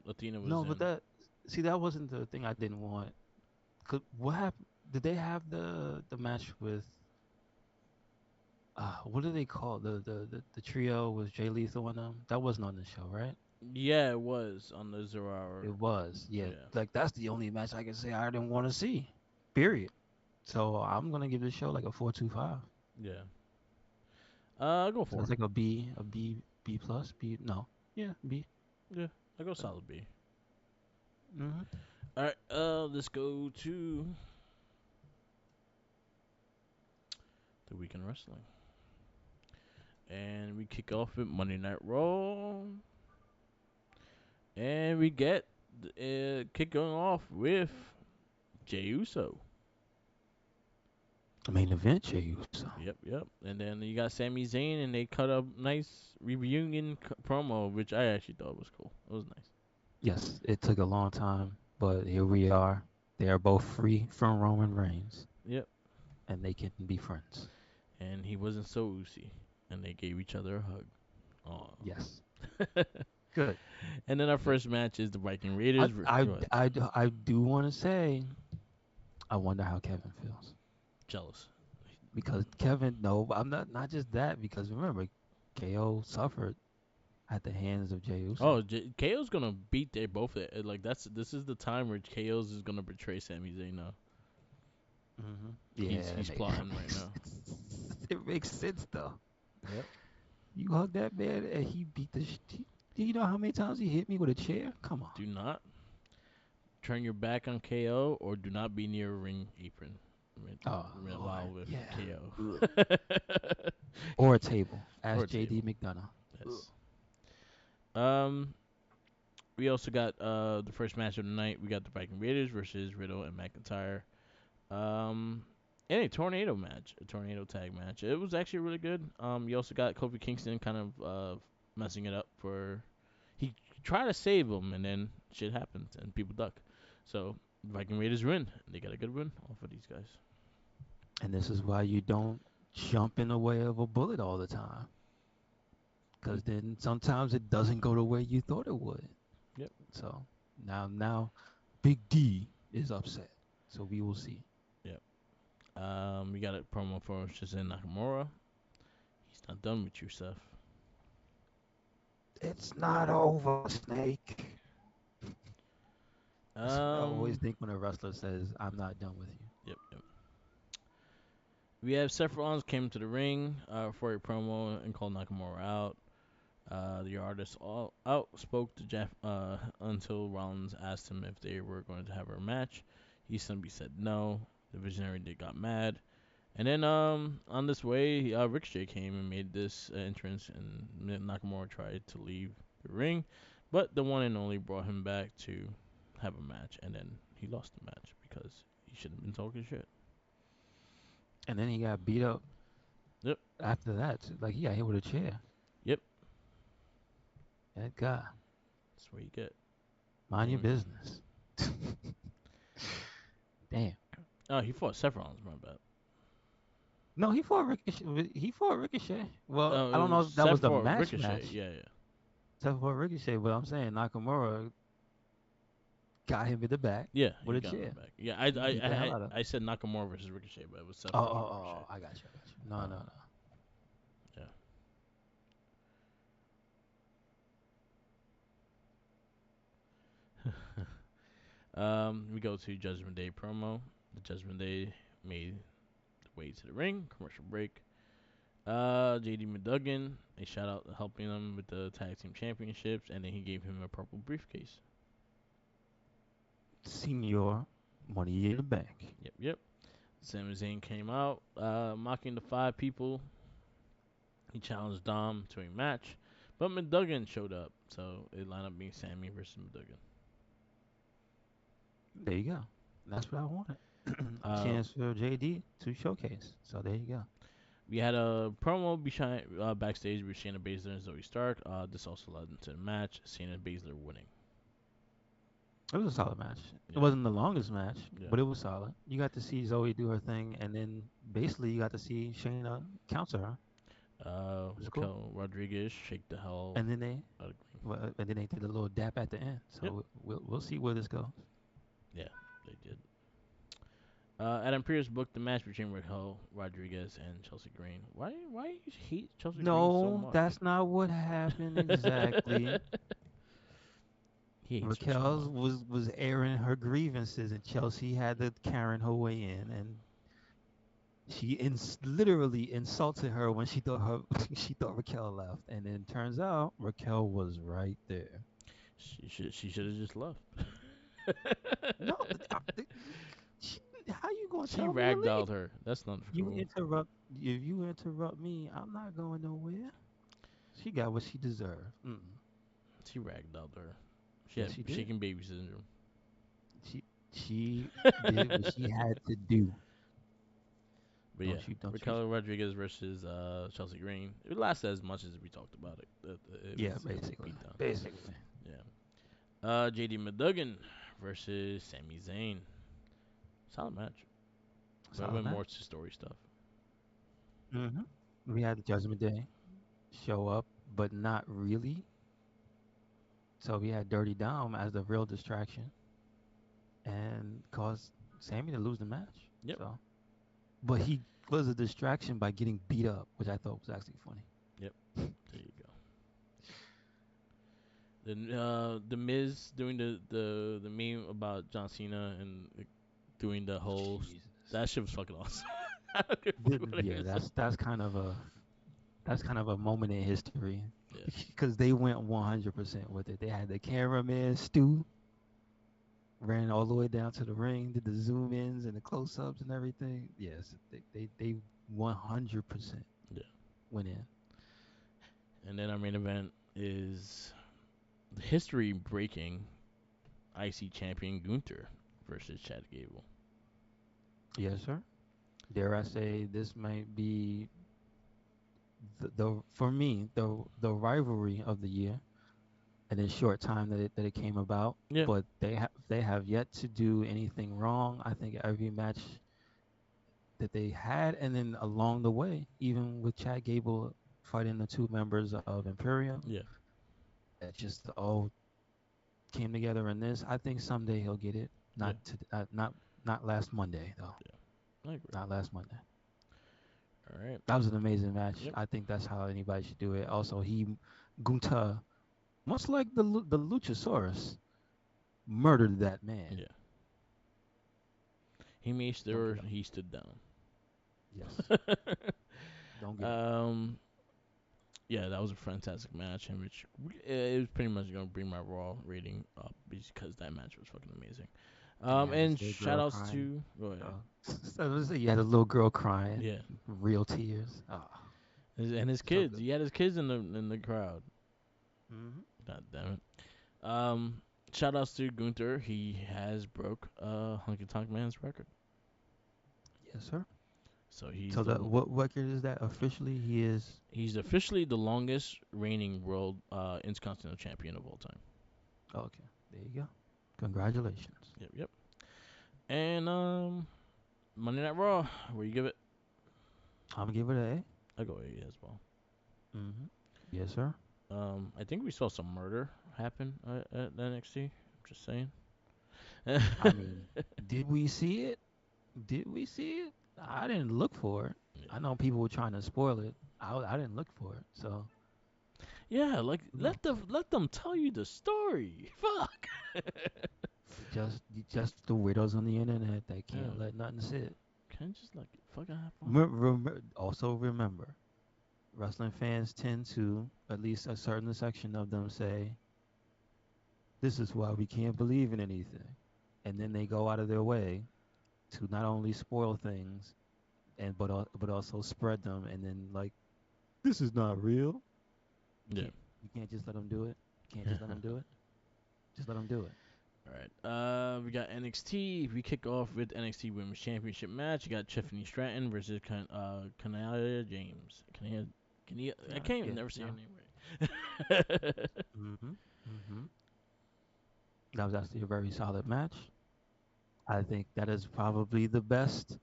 S1: Athena was
S2: no, but
S1: in.
S2: that see that wasn't the thing I didn't want. What happened? Did they have the match with what do they call the trio with Jay Lethal on them? That wasn't on the show, right?
S1: Yeah, it was on the 0 hour.
S2: It was. Yeah.
S1: Yeah,
S2: Like that's the only match I can say I didn't want to see. Period. So I'm gonna give this show like a 4.25.
S1: yeah. I go
S2: So that's
S1: 4.
S2: like B plus, B no. Yeah, B.
S1: Yeah, I go solid B.
S2: Mm-hmm.
S1: All right. Let's go to the weekend wrestling, and we kick off with Monday Night Raw, and we get kicking off with Jey Uso.
S2: The main event, Jey Uso.
S1: Yep, yep. And then you got Sami Zayn, and they cut a nice reunion promo, which I actually thought was cool. It was nice.
S2: Yes, it took a long time, but here we are. They are both free from Roman Reigns,
S1: Yep.
S2: and they can be friends.
S1: And he wasn't so oozy, and they gave each other a hug.
S2: Yes.
S1: Oh.
S2: Good.
S1: And then our
S2: Good.
S1: first match is the Viking
S2: I
S1: Raiders.
S2: I
S1: Go ahead.
S2: I do want to say I wonder how Kevin feels.
S1: Jealous.
S2: because Kevin. No, I'm not just that because remember, KO suffered at the hands of Jey
S1: Oh,
S2: Uso.
S1: KO's gonna beat they both. Like this is the time where KO's is gonna betray Sami Zayn now.
S2: Yeah,
S1: He's plotting right now.
S2: it makes sense though.
S1: Yep.
S2: You hug that man and he beat the. Do you know how many times he hit me with a chair? Come on.
S1: Do not turn your back on KO or do not be near a ring apron.
S2: Oh
S1: While
S2: Lord,
S1: with
S2: yeah. Ugh.
S1: KO.
S2: Or a table.
S1: Or
S2: Ask
S1: a
S2: JD
S1: table.
S2: McDonough. Ugh.
S1: Yes. Um, we also got the first match of the night. We got the Viking Raiders versus Riddle and McIntyre. Um, and a tornado match, a tornado tag match. It was actually really good. You also got Kofi Kingston kind of messing it up for. He tried to save him, and then shit happens, and people duck. So Viking Raiders win. They got a good win off of these guys.
S2: And this is why you don't jump in the way of a bullet all the time.
S1: Mm,
S2: Because then sometimes it doesn't go the way you thought it would.
S1: yep,
S2: So now Big D is upset. So we will see.
S1: yep. We got a promo for Shizen Nakamura. He's not done with you, Seth.
S2: It's not over, Snake. That's what I always
S1: Um,
S2: think when a wrestler says, I'm not done with you.
S1: yep, yep. We have Seth Rollins came to the ring for a promo and called Nakamura out. The artist all out spoke to Jeff until Rollins asked him if they were going to have a match. He simply said no. The Visionary did got mad, and then on this way, Ricochet came and made this entrance, and Nakamura tried to leave the ring, but the one and only brought him back to have a match, and then he lost the match because he shouldn't have been talking shit.
S2: And then he got beat up
S1: Yep,
S2: after that. Like he got hit with a chair.
S1: yep.
S2: That guy.
S1: That's what you get.
S2: Mind your
S1: And
S2: business. Damn.
S1: oh, he fought Seth Rollins. My bad.
S2: No, he fought Ricochet. He fought Ricochet. Well, I don't
S1: It
S2: know
S1: was
S2: if that was
S1: Seth
S2: the
S1: fought
S2: match
S1: Ricochet.
S2: match.
S1: Yeah, yeah.
S2: Except for Ricochet, but I'm saying Nakamura got him in the back
S1: Yeah,
S2: with
S1: he
S2: a
S1: got him
S2: chair.
S1: back. Yeah, I
S2: He
S1: I
S2: beat the hell
S1: I,
S2: out of him.
S1: I said Nakamura versus Ricochet, but it was Seth
S2: Oh,
S1: versus
S2: oh,
S1: Ricochet.
S2: oh, I got you. I got you. No, no,
S1: Um,
S2: no.
S1: yeah. We go to Judgment Day promo. The Judgment Day made the way to the ring. Commercial break. JD McDuggan, a shout out to helping him with the tag team championships, and then he gave him a purple briefcase.
S2: Senior, money in the bank.
S1: Yep, yep. Sami Zayn came out, mocking the five people. He challenged Dom to a match, but McDuggan showed up, so it lined up being Sammy versus McDuggan.
S2: There you go. That's what I wanted. A
S1: Uh,
S2: chance for JD to showcase. So there you go.
S1: we had a promo backstage with Shayna Baszler and Zoe Stark. This also led into the match. Shayna Baszler winning.
S2: It was a solid match. It
S1: Yeah,
S2: wasn't the longest match,
S1: yeah.
S2: but it was solid. You got to see Zoe do her thing, and then basically you got to see Shayna counter her. It was cool.
S1: Raquel Rodriguez shake the hell
S2: And then they,
S1: out of Green.
S2: and then they did a little dap at the end.
S1: Yep.
S2: So we'll see where this goes.
S1: Yeah, they did. Adam Pearce booked the match between Raquel Rodriguez and Chelsea Green. Why you hate Chelsea Green so
S2: No,
S1: much?
S2: that's not what happened exactly.
S1: He hates her so
S2: Raquel
S1: much.
S2: was airing her grievances, and Chelsea had to Karen her way in, and she literally insulted her when she thought her she thought Raquel left, and then turns out Raquel was right there.
S1: She should have just left.
S2: No, she, how you gonna
S1: She
S2: tell me to leave?
S1: ragdolled her. That's not
S2: You
S1: cool.
S2: interrupt if you interrupt me, I'm not going nowhere. She got what she deserved.
S1: She ragdolled her. She
S2: Yes,
S1: had
S2: she did.
S1: shaking baby syndrome.
S2: She she did what she had to do.
S1: But yeah,
S2: Don't you?
S1: Raquel Rodriguez versus Chelsea Green. It lasted as much as we talked about it.
S2: Yeah,
S1: It was a
S2: basically,
S1: beatdown.
S2: basically,
S1: Yeah. JD McDuggan versus Sami Zayn. Solid match. But
S2: solid
S1: went more
S2: match.
S1: to story stuff.
S2: hmm We had the Judgment Day show up, but not really. So we had Dirty Dom as the real distraction and caused Sammy to lose the match.
S1: Yep.
S2: So, but he was a distraction by getting beat up, which I thought was actually funny.
S1: Yep. There you go. Then the Miz doing the meme about John Cena and doing the whole
S2: Jesus.
S1: that shit was fucking awesome. I don't give a fuck what
S2: Yeah,
S1: it is.
S2: that's kind of a moment in history
S1: Yeah.
S2: because they went 100% with it. They had the cameraman Stu ran all the way down to the ring, did the zoom ins and the close ups and everything. Yes, they 100%
S1: Yeah.
S2: went in.
S1: And then our main event is the history breaking IC champion Gunther versus Chad Gable.
S2: Yes, sir. Dare I say this might be the for me the rivalry of the year in a short time that it came about.
S1: Yeah.
S2: But they have yet to do anything wrong. I think every match that they had, and then along the way, even with Chad Gable fighting the two members of Imperium,
S1: Yeah.
S2: it just all came together in this. I think someday he'll get it.
S1: Yeah.
S2: Not last Monday though.
S1: Yeah. I agree.
S2: Not last Monday.
S1: All right.
S2: That was an amazing match.
S1: Yep.
S2: I think that's how anybody should do it. Also, Gunta, much like the Luchasaurus, murdered that man.
S1: Yeah. He made
S2: Don't
S1: sure
S2: get up.
S1: he stood down.
S2: Yes. Don't get up.
S1: um. Yeah, that was a fantastic match, and which it was pretty much gonna bring my Raw rating up because that match was fucking amazing.
S2: And you had
S1: And
S2: this little
S1: shout
S2: girl
S1: outs
S2: crying.
S1: to go ahead.
S2: Oh. You had a little girl crying,
S1: Yeah,
S2: real tears. Oh,
S1: and his
S2: so
S1: kids.
S2: good.
S1: He had his kids in the crowd.
S2: Hmm.
S1: God damn it. Um, shout outs to Gunther. He has broke Honky Tonk Man's record.
S2: Yes, sir.
S1: So he's
S2: So what record is that officially? He is.
S1: he's officially the longest reigning world intercontinental champion of all time.
S2: Okay, there you go. Congratulations.
S1: Yep, yep. And Monday Night Raw. Where you give it?
S2: I'm gonna give it an
S1: I go A as well.
S2: A. Hmm. Yes, sir.
S1: I think we saw some murder happen at NXT. Just saying.
S2: I mean, did we see it? Did we see it? I didn't look for it. I
S1: Yeah.
S2: know people were trying to spoil it. I didn't look for it. So
S1: Yeah, like
S2: who knows?
S1: let them tell you the story. Fuck.
S2: Just the widows on the internet that
S1: Yeah.
S2: can't let nothing sit.
S1: Can I just like fucking have fun?
S2: Also remember, wrestling fans tend to, at least a certain section of them, say, "This is why we can't believe in anything," and then they go out of their way to not only spoil things and but also spread them, and then like, this is not real. You
S1: Yeah.
S2: can't just let them do it. You can't just let them do it. Just let them do it.
S1: All right. We got NXT. We kick off with NXT Women's Championship match. You got Tiffany Stratton versus Kanaya James. Kania. I
S2: Yeah,
S1: can't even
S2: yeah,
S1: never say her
S2: yeah.
S1: name right.
S2: Mhm. Mhm. That was actually a very solid match. I think that is probably the best.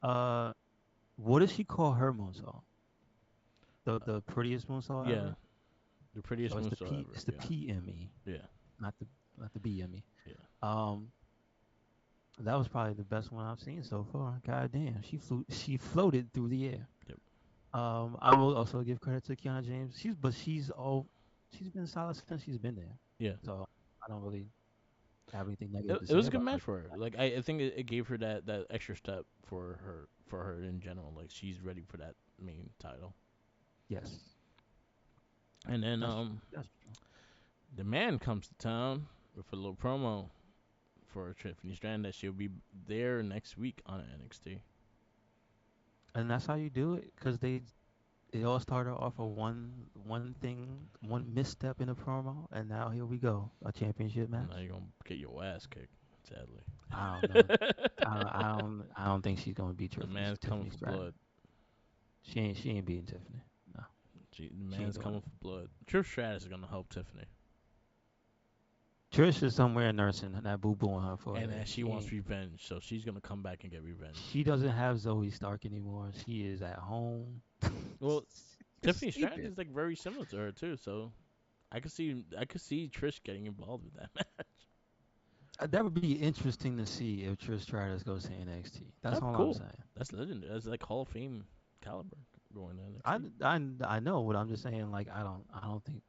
S2: Uh, what does she call her moonsault? The prettiest moonsault
S1: Yeah,
S2: ever.
S1: the prettiest
S2: So it's the
S1: moonsault
S2: P.
S1: ever.
S2: It's the
S1: Yeah.
S2: PME,
S1: Yeah.
S2: not the BME.
S1: Yeah.
S2: Um, that was probably the best one I've seen so far. God damn, she floated through the air.
S1: Yep.
S2: I will also give credit to Kiana James. She's been solid since she's been there.
S1: Yeah.
S2: So I don't really have anything negative to
S1: It
S2: say
S1: was a good
S2: about her.
S1: match for her. Like I think it gave her that extra step for her in general. Like she's ready for that main title.
S2: Yes,
S1: And then
S2: that's true. That's true.
S1: the man comes to town with a little promo for Tiffany Stratton that she'll be there next week on NXT.
S2: And that's how you do it, because they all started off of one misstep in a promo, and now here we go, a championship
S1: And now
S2: match.
S1: you're gonna get your ass kicked, sadly.
S2: I don't know. I don't think she's gonna beat
S1: The man's coming
S2: Tiffany
S1: for
S2: Stratton.
S1: blood.
S2: She ain't beating Tiffany. No,
S1: The
S2: she ain't
S1: man's
S2: doing
S1: coming
S2: it.
S1: for blood. Trish Stratus is gonna help Tiffany,
S2: Trish is somewhere nursing that boo boo on her
S1: and
S2: forehead.
S1: she wants revenge, so she's gonna come back and get revenge.
S2: She doesn't have Zoe Stark anymore. She is at home.
S1: Well,
S2: She's
S1: Tiffany Stratton
S2: sleeping.
S1: is like very similar to her too, so I could see Trish getting involved with that match.
S2: That would be interesting to see if Trish Stratus goes to NXT. That's
S1: That'd be
S2: all I'm
S1: cool.
S2: saying.
S1: That's legendary. That's like Hall of Fame caliber going to
S2: I,
S1: NXT.
S2: I, I know, but I'm just saying. Like, I don't think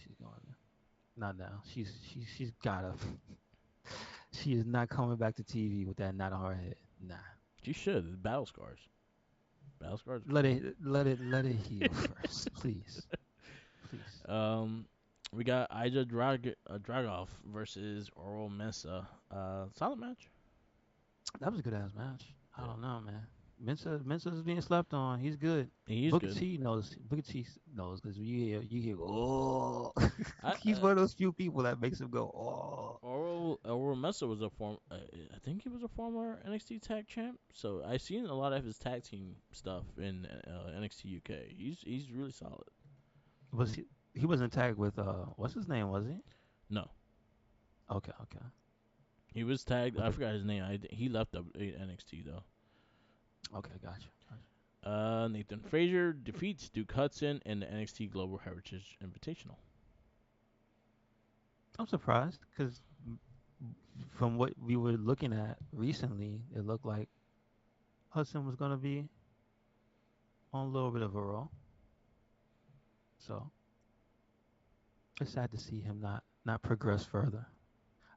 S2: she's going there. Not now. She's gotta. She is not coming back to TV with that knot on her head. Nah.
S1: She should. It's battle scars. Battle scars are
S2: Let
S1: cool.
S2: it heal first, please, please.
S1: Um, we got Dragoff versus Oral Mesa. Solid match.
S2: That was a good ass match. I
S1: Yeah,
S2: don't know, man. Mensa's being slept on. He's good.
S1: he's
S2: Booker
S1: good.
S2: T knows. Booker T knows because you hear oh.
S1: I
S2: He's one of those few people that makes him go oh.
S1: Oral Mesa was a form. I think he was a former NXT Tag Champ. So I seen a lot of his tag team stuff in NXT UK. He's really solid.
S2: He wasn't tagged with what's his name, was he?
S1: No,
S2: Okay, okay.
S1: he was tagged.
S2: With
S1: I
S2: the
S1: forgot his name. He left NXT though.
S2: okay, gotcha. Gotcha.
S1: Nathan Frazier defeats Duke Hudson in the NXT Global Heritage Invitational.
S2: I'm surprised because from what we were looking at recently, it looked like Hudson was gonna be on a little bit of a roll. So it's sad to see him not progress further.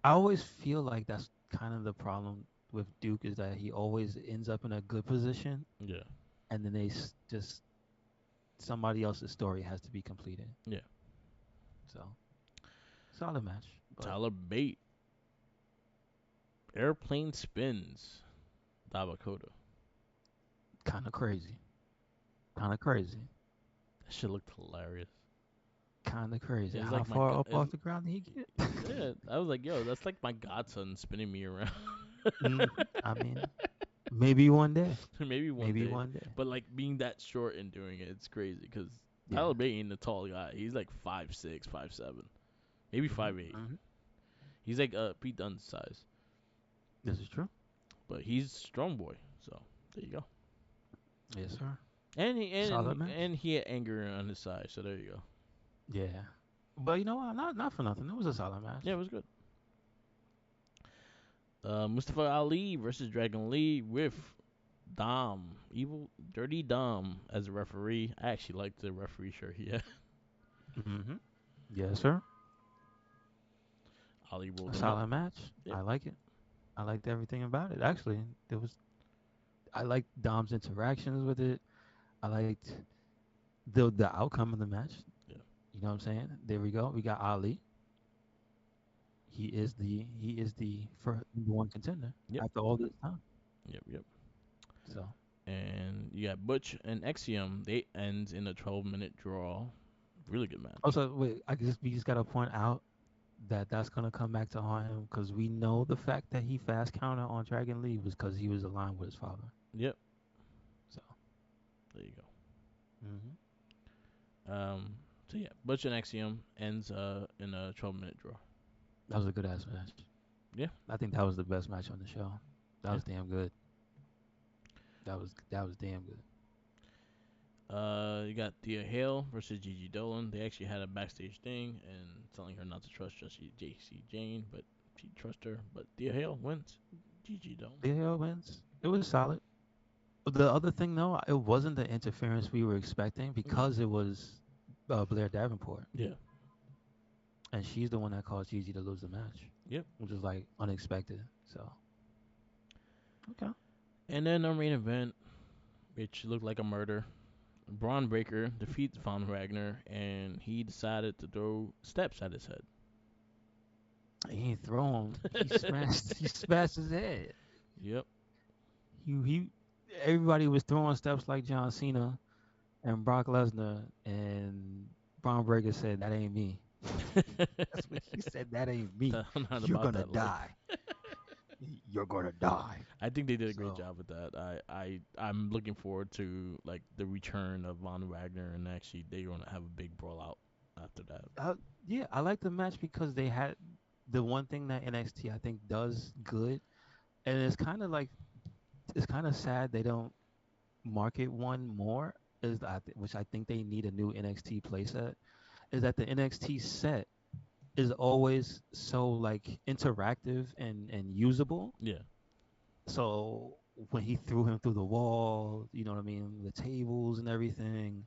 S2: I always feel like that's kind of the problem with Duke is that he always ends up in a good position,
S1: Yeah,
S2: and then just somebody else's story has to be completed.
S1: yeah.
S2: So solid match, but
S1: Tyler Bate airplane spins Dabakota.
S2: kind of crazy. Kind of crazy.
S1: That shit looked hilarious.
S2: Kind of crazy.
S1: It's
S2: How
S1: like
S2: far up off the ground did he get?
S1: yeah. I was like, yo, that's like my godson spinning me around.
S2: I mean, maybe one day.
S1: Maybe one
S2: Maybe
S1: day,
S2: one day.
S1: but like being that short and doing it, it's crazy because
S2: Yeah.
S1: Tyler Bate ain't a tall guy. He's like 5'6", 5'7", maybe
S2: hmm
S1: 5'8".
S2: hmm
S1: He's like Pete Dunne's size,
S2: This is true.
S1: but he's strong boy. So there you go.
S2: Yes, sir.
S1: And he
S2: Solid match.
S1: and he had anger on his side. So there you go.
S2: Yeah. But you know what? Not for nothing. It was a solid match.
S1: Yeah, it was good. Mustafa Ali versus Dragon Lee with Dom, evil dirty Dom as a referee. I actually like the referee shirt. Yeah,
S2: hmm Yes, sir.
S1: Ali
S2: A
S1: rolled him up.
S2: solid match.
S1: Yep.
S2: I like it. I liked everything about it. Actually, there was. I liked Dom's interactions with it. I liked the outcome of the match.
S1: Yeah.
S2: You know what I'm saying? There we go. We got Ali. He is the first number one contender
S1: Yep.
S2: after all this time.
S1: Yep. Yep.
S2: So
S1: And you got Butch and Exium. They ends in a 12-minute draw. Really good match.
S2: also wait, we just gotta point out that that's gonna come back to haunt him because we know the fact that he fast counter on Dragon Lee was because he was aligned with his father.
S1: Yep.
S2: So
S1: There you go.
S2: hmm
S1: So yeah, Butch and Exium ends in a 12-minute draw.
S2: that was a good ass match.
S1: Yeah.
S2: I think that was the best match on the show. That
S1: Yeah.
S2: was damn good. That was damn good.
S1: You got Thea Hale versus Gigi Dolan. They actually had a backstage thing and telling her not to trust JC Jane, but she trusts her. But Thea Hale wins. Gigi Dolan.
S2: The hell wins. It was solid. The other thing though, it wasn't the interference we were expecting
S1: Yeah.
S2: because it was Blair Davenport,
S1: Yeah.
S2: and she's the one that caused Gigi to lose the match,
S1: Yep.
S2: which was like unexpected. So okay.
S1: And then our main event, which looked like a murder. Braun Breaker defeats Von Wagner, and he decided to throw steps at his head.
S2: He ain't throw him. He smashed. He smashed his head.
S1: Yep.
S2: He. Everybody was throwing steps like John Cena and Brock Lesnar, and Braun Breaker said, "That ain't me." That's what he said. That ain't me.
S1: I'm not
S2: You're
S1: about
S2: gonna
S1: that life.
S2: die. You're gonna die.
S1: I think they did a great
S2: So,
S1: job with that. I'm looking forward to like the return of Von Wagner, and actually they're gonna have a big brawl out after that.
S2: yeah, I like the match because they had the one thing that NXT I think does good, and it's kind of sad they don't market one more. Which I think they need a new NXT playset. Is that the NXT set is always so like interactive and usable.
S1: Yeah,
S2: So when he threw him through the wall, you know what I mean, the tables and everything,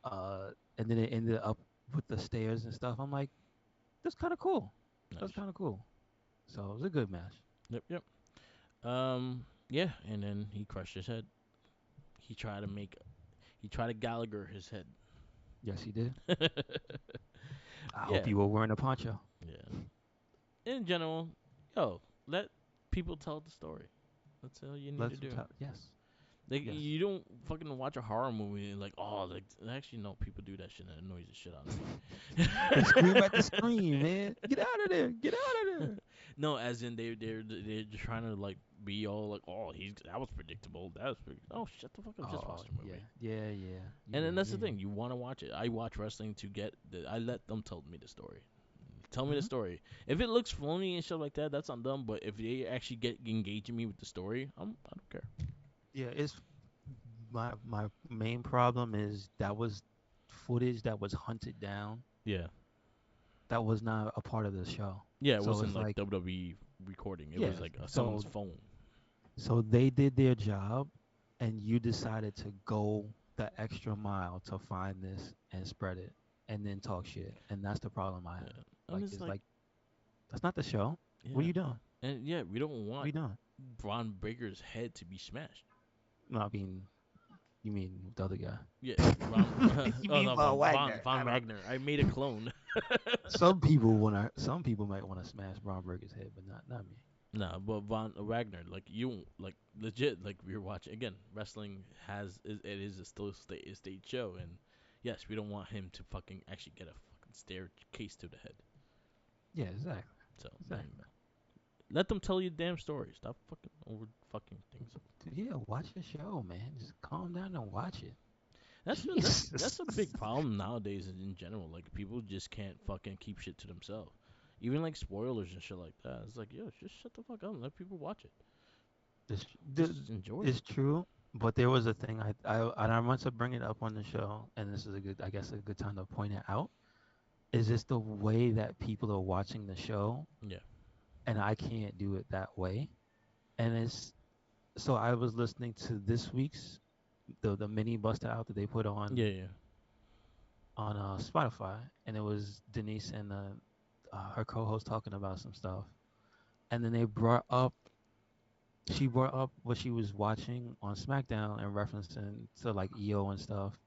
S2: and then it ended up with the stairs and stuff. I'm like, that's kind of cool. That's
S1: nice.
S2: kind of cool. So it was a good match.
S1: Yep, yep. Yeah, and then he crushed his head. He tried to make, he tried to Gallagher his head.
S2: Yes, he did. I hope
S1: Yeah,
S2: you were wearing a poncho.
S1: yeah. In general, yo, let people tell the story. That's all you need to
S2: Let's
S1: do.
S2: tell. Yes,
S1: Like
S2: yes.
S1: you don't fucking watch a horror movie and like, oh, like actually no, people do that shit and it annoys the shit out of
S2: They scream at the
S1: me.
S2: screen, man. Get out of there. Get out of there.
S1: No, as in they're just trying to like be all like, oh, he's that was predictable. That was oh, shut the fuck up. Just
S2: Oh
S1: watch the movie.
S2: yeah, yeah, yeah,
S1: And then
S2: yeah,
S1: that's the
S2: yeah.
S1: thing. You want to watch it. I watch wrestling to get. I let them tell me the story. Tell me the
S2: Hmm.
S1: story. If it looks phony and shit like that, that's on them. But if they actually get engaging me with the story, I don't care.
S2: Yeah, it's my main problem is that was footage that was hunted down.
S1: Yeah.
S2: That was not a part of the show.
S1: Yeah, it
S2: So
S1: wasn't
S2: it's
S1: like
S2: like,
S1: WWE recording. It was
S2: yeah.
S1: like someone's
S2: So
S1: phone.
S2: they did their job, and you decided to go the extra mile to find this and spread it, and then talk shit. And that's the problem I have.
S1: Yeah, and
S2: Like,
S1: it's
S2: it's
S1: like,
S2: like that's not the show. What are
S1: yeah,
S2: you doing?
S1: and yeah, we don't
S2: What are
S1: want
S2: you doing?
S1: Braun Breaker's head to be smashed.
S2: No, I mean, you mean the other guy?
S1: Yeah, Von.
S2: You
S1: Oh
S2: mean
S1: no,
S2: Von Wagner?
S1: Von
S2: I don't.
S1: Wagner. I made a clone.
S2: Some people might want to smash Braun Breaker's head, but not me.
S1: No, but Von Wagner, like you, like legit, like we were watching again. Wrestling it is a still a stage show, and yes, we don't want him to fucking actually get a fucking staircase to the head.
S2: Yeah, exactly,
S1: So there you
S2: exactly.
S1: go. Let them tell you damn story. Stop fucking over fucking things.
S2: Yeah, watch the show, man. Just calm down and watch it.
S1: That's
S2: Jesus.
S1: a big problem nowadays in general. Like people just can't fucking keep shit to themselves. Even like spoilers and shit like that. It's like, yo, just shut the fuck up and let people watch it.
S2: It's,
S1: Just enjoy
S2: it's
S1: it.
S2: true, but there was a thing I want to bring it up on the show, and this is a good, I guess, a good time to point it out. Is this the way that people are watching the show,
S1: Yeah.
S2: and I can't do it that way. And it's so I was listening to this week's the mini buster out that they put
S1: Yeah, yeah.
S2: on Spotify, and it was Denise and her co-host talking about some stuff, and then she brought up what she was watching on SmackDown and referencing to like EO and stuff.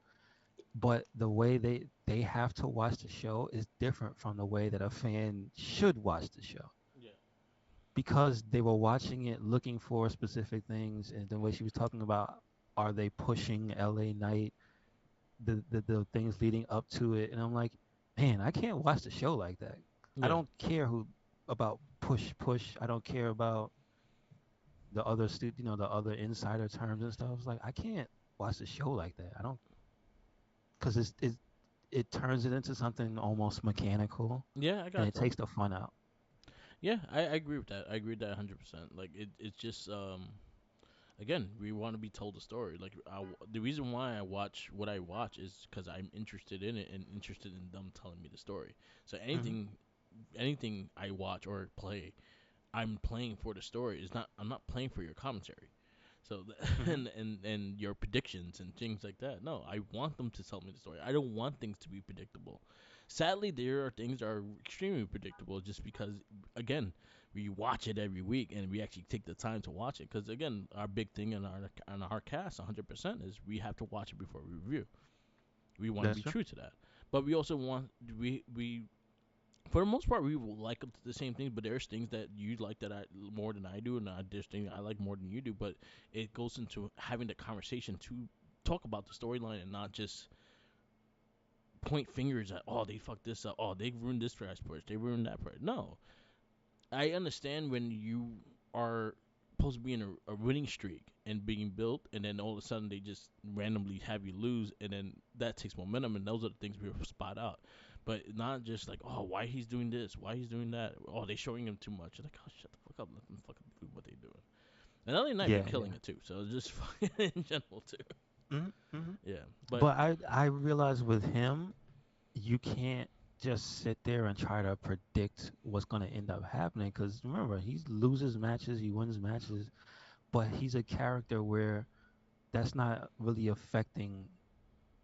S2: But the way they have to watch the show is different from the way that a fan should watch the show,
S1: Yeah.
S2: because they were watching it looking for specific things, and the way she was talking about, are they pushing LA Knight, the things leading up to it, and I'm like, man, I can't watch the show like that. I
S1: Yeah.
S2: don't care who about push. I don't care about the other the other insider terms and stuff. It's like I can't watch the show like that. I don't, because it turns it into something almost mechanical,
S1: Yeah, I
S2: and
S1: got
S2: it
S1: that.
S2: takes the fun out.
S1: Yeah, I agree with that. I agree with that 100%. Like it's just again, we want to be told a story. Like the reason why I watch what I watch is because I'm interested in it and interested in them telling me the story. So
S2: Hmm.
S1: anything I watch or play, I'm playing for the story. It's not I'm not playing for your commentary. So
S2: Hmm.
S1: and your predictions and things like that. No, I want them to tell me the story. I don't want things to be predictable. Sadly, there are things that are extremely predictable just because again, we watch it every week and we actually take the time to watch it because again, our big thing in our cast 100% is we have to watch it before we review. We want to
S2: That's
S1: be
S2: true.
S1: true to that. But we also want we for the most part, we will like the same things, but there's things that you like that I more than I do, and there's things I like more than you do. But it goes into having the conversation to talk about the storyline and not just point fingers at oh they fucked this up, oh they ruined this for push, they ruined that part. No, I understand when you are supposed to be in a winning streak and being built, and then all of a sudden they just randomly have you lose, and then that takes momentum, and those are the things we spot out. But not just like, oh, why he's doing this, why he's doing that. Oh, they showing him too much. Like, oh, shut the fuck up, let them fucking do what they doing. And other night we're
S2: Yeah,
S1: killing
S2: yeah.
S1: it too, so it's just fucking in general too.
S2: Hmm. Hmm.
S1: Yeah, but
S2: But I realize with him, you can't just sit there and try to predict what's going to end up happening. Because remember, he loses matches, he wins matches, but he's a character where that's not really affecting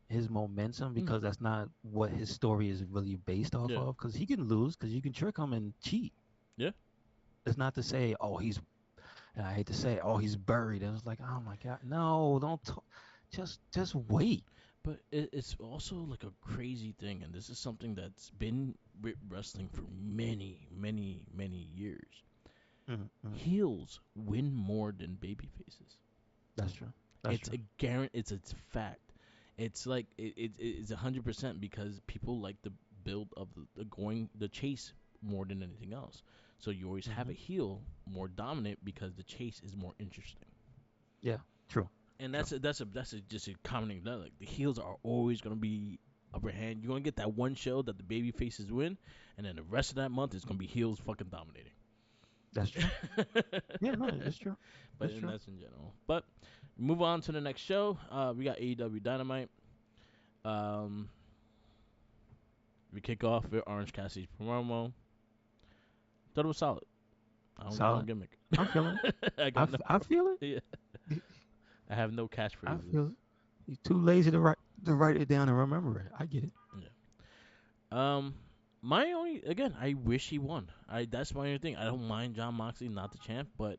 S2: his momentum
S1: Mm,
S2: because that's not what his story is really based off
S1: yeah,
S2: of. Because he can lose because you can trick him and cheat.
S1: yeah.
S2: It's not to say, oh, and I hate to say, oh, he's buried. And it's like, oh my God, no, don't, just wait.
S1: But it's also like a crazy thing, and this is something that's been with wrestling for many, many, many years.
S2: Mm.
S1: Heels win more than baby faces.
S2: That's true. That's
S1: It's
S2: true.
S1: a guarantee. It's a fact. It's like it's 100% because people like the build of the chase more than anything else. So you always have
S2: Hmm.
S1: a heel more dominant because the chase is more interesting.
S2: Yeah, true,
S1: And
S2: true.
S1: that's just a common thing. Like the heels are always gonna be upper hand. You're gonna get that one show that the baby faces win, and then the rest of that month is gonna be heels fucking dominating.
S2: That's true. Yeah, no, it's true.
S1: But
S2: It's
S1: and
S2: true.
S1: that's in general. But move on to the next show. We got AEW Dynamite. Um, we kick off with Orange Cassidy's promo. Thought it was solid. I don't got no
S2: Solid.
S1: gimmick.
S2: I'm feeling it.
S1: I got no.
S2: I feel it.
S1: Yeah, I have no
S2: I
S1: catchphrases.
S2: feel it. You're too lazy to write it down and remember it. I get it.
S1: Yeah. Um, my only again, I wish he won. I That's my only thing. I don't mind John Moxley not the champ, but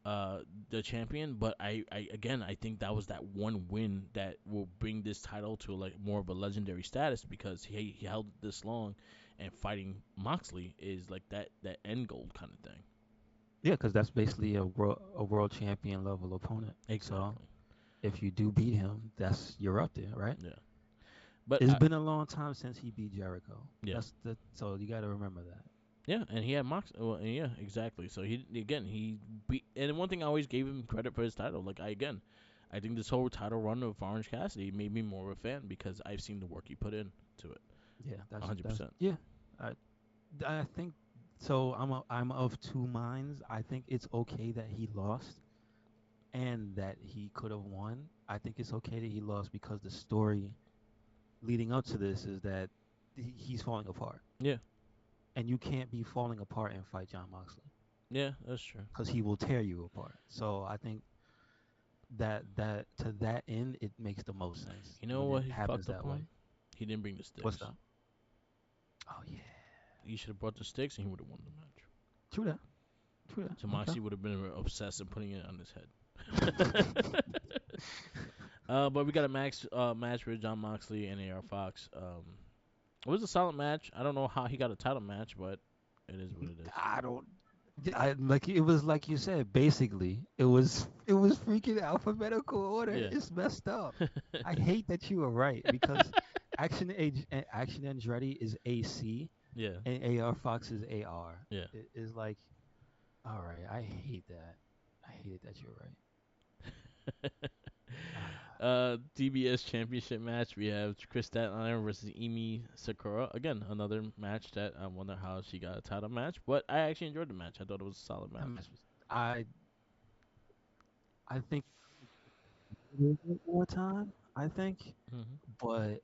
S1: the champion. But I again, I think that was that one win that will bring this title to like more of a legendary status because he held it this long, and fighting Moxley is like that end goal kind of thing.
S2: Yeah, because that's basically a world champion level opponent. So
S1: Exactly.
S2: if you do beat him, that's you're up there, right?
S1: Yeah. But
S2: It's been a long time since he beat Jericho.
S1: yeah.
S2: That's the so you got to remember that.
S1: Yeah, and he had Mox. Well, yeah, exactly. So he again he beat. And one thing I always gave him credit for his title. Like I think this whole title run of Orange Cassidy made me more of a fan because I've seen the work he put in to it.
S2: Yeah,
S1: hundred
S2: that's
S1: percent.
S2: yeah. I I think so. I'm of two minds. I think it's okay that he lost and that he could have won. I think it's okay that he lost because the story leading up to this is that he's falling apart,
S1: Yeah,
S2: and you can't be falling apart and fight John Moxley
S1: yeah, that's true.
S2: because he will tear you apart. So I think that to that end, it makes the most sense
S1: You know
S2: when
S1: what
S2: it
S1: he
S2: happens
S1: fucked
S2: that
S1: up on?
S2: way.
S1: He didn't bring the
S2: What's
S1: sticks.
S2: that? Oh yeah,
S1: He should have brought the sticks and he would have won the match.
S2: true that. True that.
S1: So
S2: Okay.
S1: Moxley would have been obsessed and putting it on his head. But we got a match with John Moxley and AR Fox. It was a solid match. I don't know how he got a title match, but it is what it is.
S2: I don't. I like it was like you said. Basically, it was freaking alphabetical order.
S1: Yeah.
S2: It's messed up. I hate that you were right because Action Andretti is AC
S1: Yeah.
S2: and AR Fox is AR.
S1: Yeah.
S2: It is like, all right. I hate that. I hate it that you're right. Ah,
S1: DBS Championship match. We have Chris Statlander versus Emi Sakura. Again, another match that I wonder how she got a title match, but I actually enjoyed the match. I thought it was a solid
S2: that
S1: match.
S2: match was. I think a little bit more time. I think,
S1: Hmm.
S2: but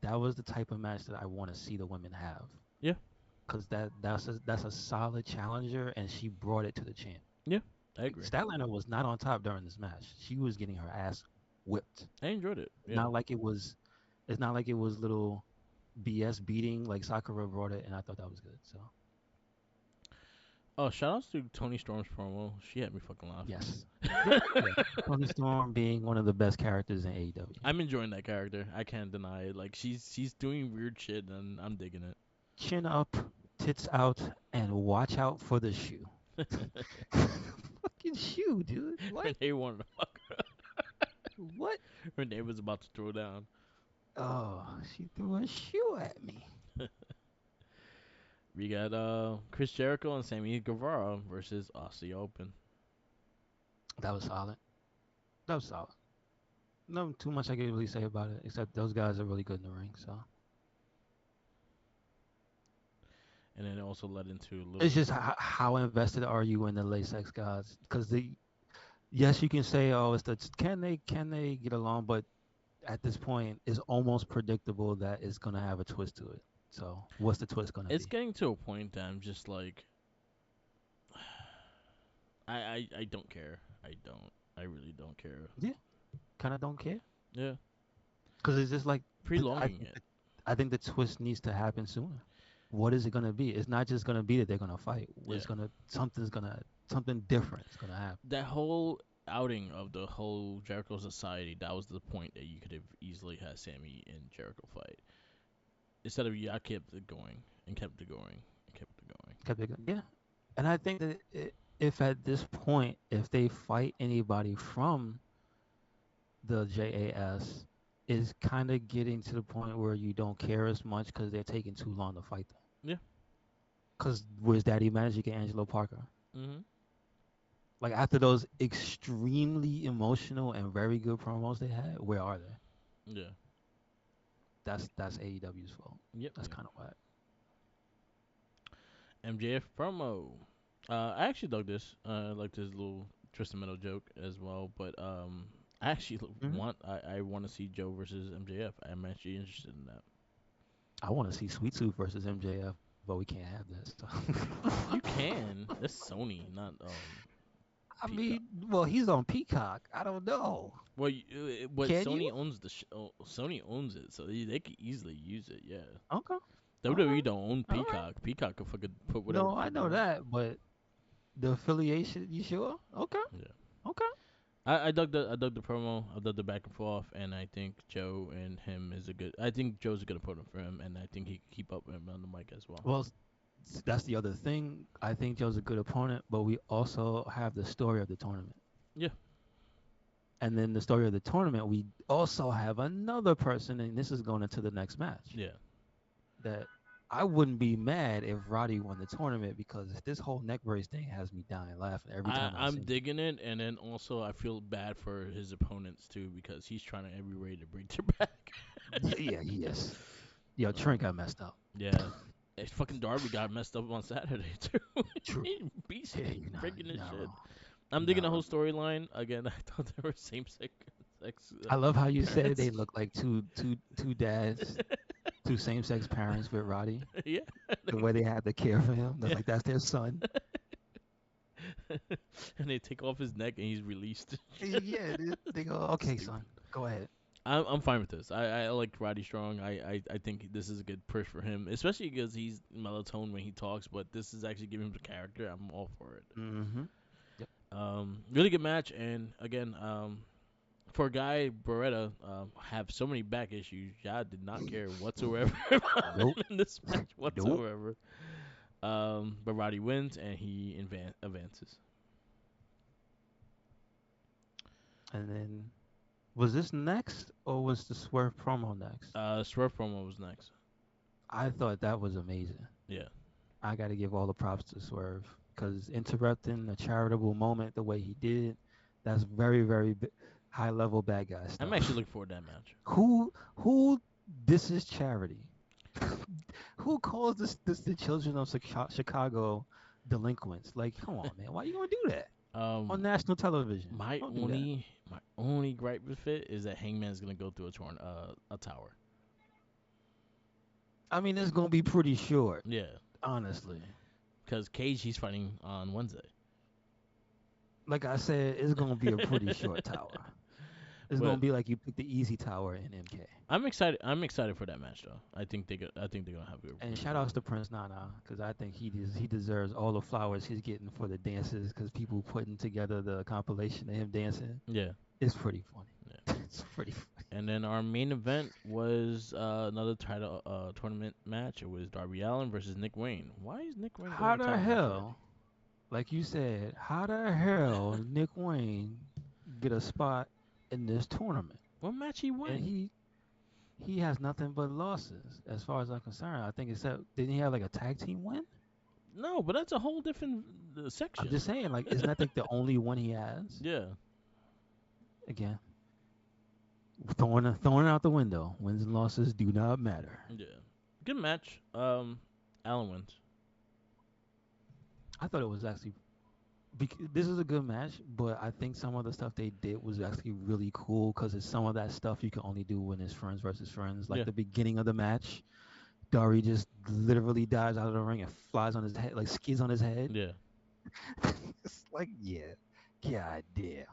S2: that was the type of match that I want to see the women have.
S1: Yeah.
S2: Because that's a solid challenger, and she brought it to the champ.
S1: Yeah. I
S2: Like,
S1: agree.
S2: Statlander was not on top during this match. She was getting her ass whipped.
S1: I enjoyed it. Yeah.
S2: Not like it was. It's not like it was little BS beating. Like Sakura brought it, and I thought that was good. So
S1: Oh, shout outs to Tony Storm's promo. She had me fucking laughing.
S2: yes, yep, yeah. Tony Storm being one of the best characters in AEW.
S1: I'm enjoying that character. I can't deny it. Like she's doing weird shit, and I'm digging
S2: Chin up, tits out, and watch out for the shoe.
S1: it.
S2: Fucking shoe, dude. What?
S1: Renee wanted to fuck.
S2: What?
S1: Renee was about to throw down.
S2: Oh, she threw a shoe at me.
S1: We got Chris Jericho and Sammy Guevara versus Aussie Open.
S2: That was solid. That was solid. No too much I can really say about it, except those guys are really good in the ring. So
S1: And then it also led into a little
S2: it's
S1: bit.
S2: just how invested are you in the latex guys? Because yes, you can say, oh, it's the can they get along, but at this point, it's almost predictable that it's gonna have a twist to it. So what's the twist gonna
S1: It's
S2: be?
S1: getting to a point that I'm just like, I don't care. I don't. I really don't care.
S2: Yeah, kind of don't care
S1: Yeah,
S2: because it's just like I
S1: prolonging
S2: think
S1: it.
S2: I think the twist needs to happen sooner. What is it gonna be? It's not just gonna be that they're gonna fight.
S1: Yeah,
S2: It's gonna something different is gonna happen.
S1: that whole outing of the whole Jericho Society. That was the point that you could have easily had Sammy and Jericho fight. Instead of I kept it going and kept it going and kept it going.
S2: Yeah, and I think that if at this point, if they fight anybody from the JAS, is kind of getting to the point where you don't care as much because they're taking too long to fight them.
S1: Yeah.
S2: Because where's Daddy Magic and Angelo Parker?
S1: Mhm.
S2: Like after those extremely emotional and very good promos they had, where are they?
S1: Yeah.
S2: That's AEW's fault.
S1: Yep.
S2: That's
S1: Yep.
S2: kind of whack.
S1: MJF promo. I actually dug this. I like this little twisted metal joke as well. But I actually
S2: Hmm.
S1: I want to see Joe versus MJF. I'm actually interested in that.
S2: I want to see Sweet Tooth versus MJF, but we can't have that.
S1: You
S2: So.
S1: can. That's Sony, not
S2: I
S1: Peacock.
S2: mean, well, he's on Peacock. I don't know.
S1: Well, but
S2: Can
S1: Sony
S2: you?
S1: owns Sony owns it, so they could easily use it. Yeah.
S2: Okay. All
S1: WWE
S2: right.
S1: don't own
S2: All right.
S1: Peacock. Peacock can fucking put whatever the
S2: No, I
S1: fuck they
S2: know
S1: want.
S2: that, but the affiliation, you sure? Okay.
S1: Yeah.
S2: Okay.
S1: I dug the promo. I dug the back and forth, and I think Joe and him is a good. I think Joe's a good opponent for him, and I think he can keep up with him on the mic as well.
S2: Well, that's the other thing. I think Joe's a good opponent, but we also have the story of the tournament.
S1: Yeah.
S2: And then the story of the tournament, we also have another person, and this is going into the next match,
S1: Yeah.
S2: that I wouldn't be mad if Roddy won the tournament because this whole neck brace thing has me dying laughing every time I
S1: I'm
S2: see
S1: digging it, and then also I feel bad for his opponents too because he's trying to every way to break their back.
S2: it. Yeah, he is. Yo, Trent
S1: um,
S2: got messed up.
S1: yeah. Fucking Darby got messed up on Saturday too.
S2: True.
S1: He beast
S2: Hey, you're
S1: breaking his
S2: not
S1: shit.
S2: wrong.
S1: I'm
S2: You're
S1: digging the
S2: not
S1: whole
S2: wrong.
S1: storyline. Again, I thought they were same sex
S2: I love how you said
S1: parents.
S2: they look like two dads, two same sex parents with Roddy.
S1: Yeah.
S2: The way they had to care for him, they're
S1: Yeah.
S2: like that's their son.
S1: And they take off his neck and he's released.
S2: Yeah, they go, okay, son,
S1: Stupid.
S2: go ahead.
S1: I'm fine with this. I like Roddy Strong. I think this is a good push for him, especially because he's melatonin when he talks. But this is actually giving him the character. I'm all for it.
S2: Mm-hmm. Yep.
S1: Really good match, and again, for a guy Beretta have so many back issues, Ja did not care whatsoever about him
S2: Nope.
S1: in this match
S2: Nope.
S1: whatsoever. But Roddy wins and he advances.
S2: And then was this next or was the Swerve promo next?
S1: Swerve promo was next.
S2: I thought that was amazing.
S1: Yeah.
S2: I got to give all the props to Swerve because interrupting a charitable moment the way he did, that's very high level bad guy
S1: I'm actually
S2: stuff.
S1: looking forward to that match.
S2: Who this is charity? Who calls this the children of Chicago delinquents? Like, come on, man, why you gonna do that on
S1: Um,
S2: national television? Don't do that.
S1: my only gripe with it is that Hangman's gonna go through a tower.
S2: I mean, it's gonna be pretty short,
S1: Yeah,
S2: honestly.
S1: because Cage he's fighting on Wednesday.
S2: Like I said, it's gonna be a pretty short tower. It's gonna
S1: But
S2: be like you pick the easy tower in MK.
S1: I'm excited. I'm excited for that match though. I think they're gonna have a
S2: And
S1: really
S2: shout
S1: good
S2: outs
S1: one.
S2: to Prince Nana because I think he deserves all the flowers he's getting for the dances because people putting together the compilation of him dancing.
S1: Yeah,
S2: It's pretty funny.
S1: yeah.
S2: It's pretty funny.
S1: And then our main event was another title tournament match. It was Darby Allin versus Nick Wayne. Why is Nick Wayne getting
S2: How
S1: a
S2: the
S1: title match already?
S2: hell, like you said, how the hell Nick Wayne get a spot in this tournament?
S1: What match he
S2: And
S1: win?
S2: he has nothing but losses as far as I'm concerned. I think except didn't he have like a tag team win?
S1: No, but that's a whole different
S2: I'm
S1: section.
S2: just saying, like, isn't that like the only one he has?
S1: Yeah,
S2: Again, throwing it out the window. Wins and losses do not matter.
S1: yeah. Good match. Allen wins.
S2: I thought it was actually this is a good match, but I think some of the stuff they did was actually really cool because it's some of that stuff you can only do when it's friends versus friends. Like
S1: Yeah,
S2: the beginning of the match, Dari just literally dives out of the ring and flies on his head, like skids on his head.
S1: Yeah.
S2: It's like, yeah, god damn.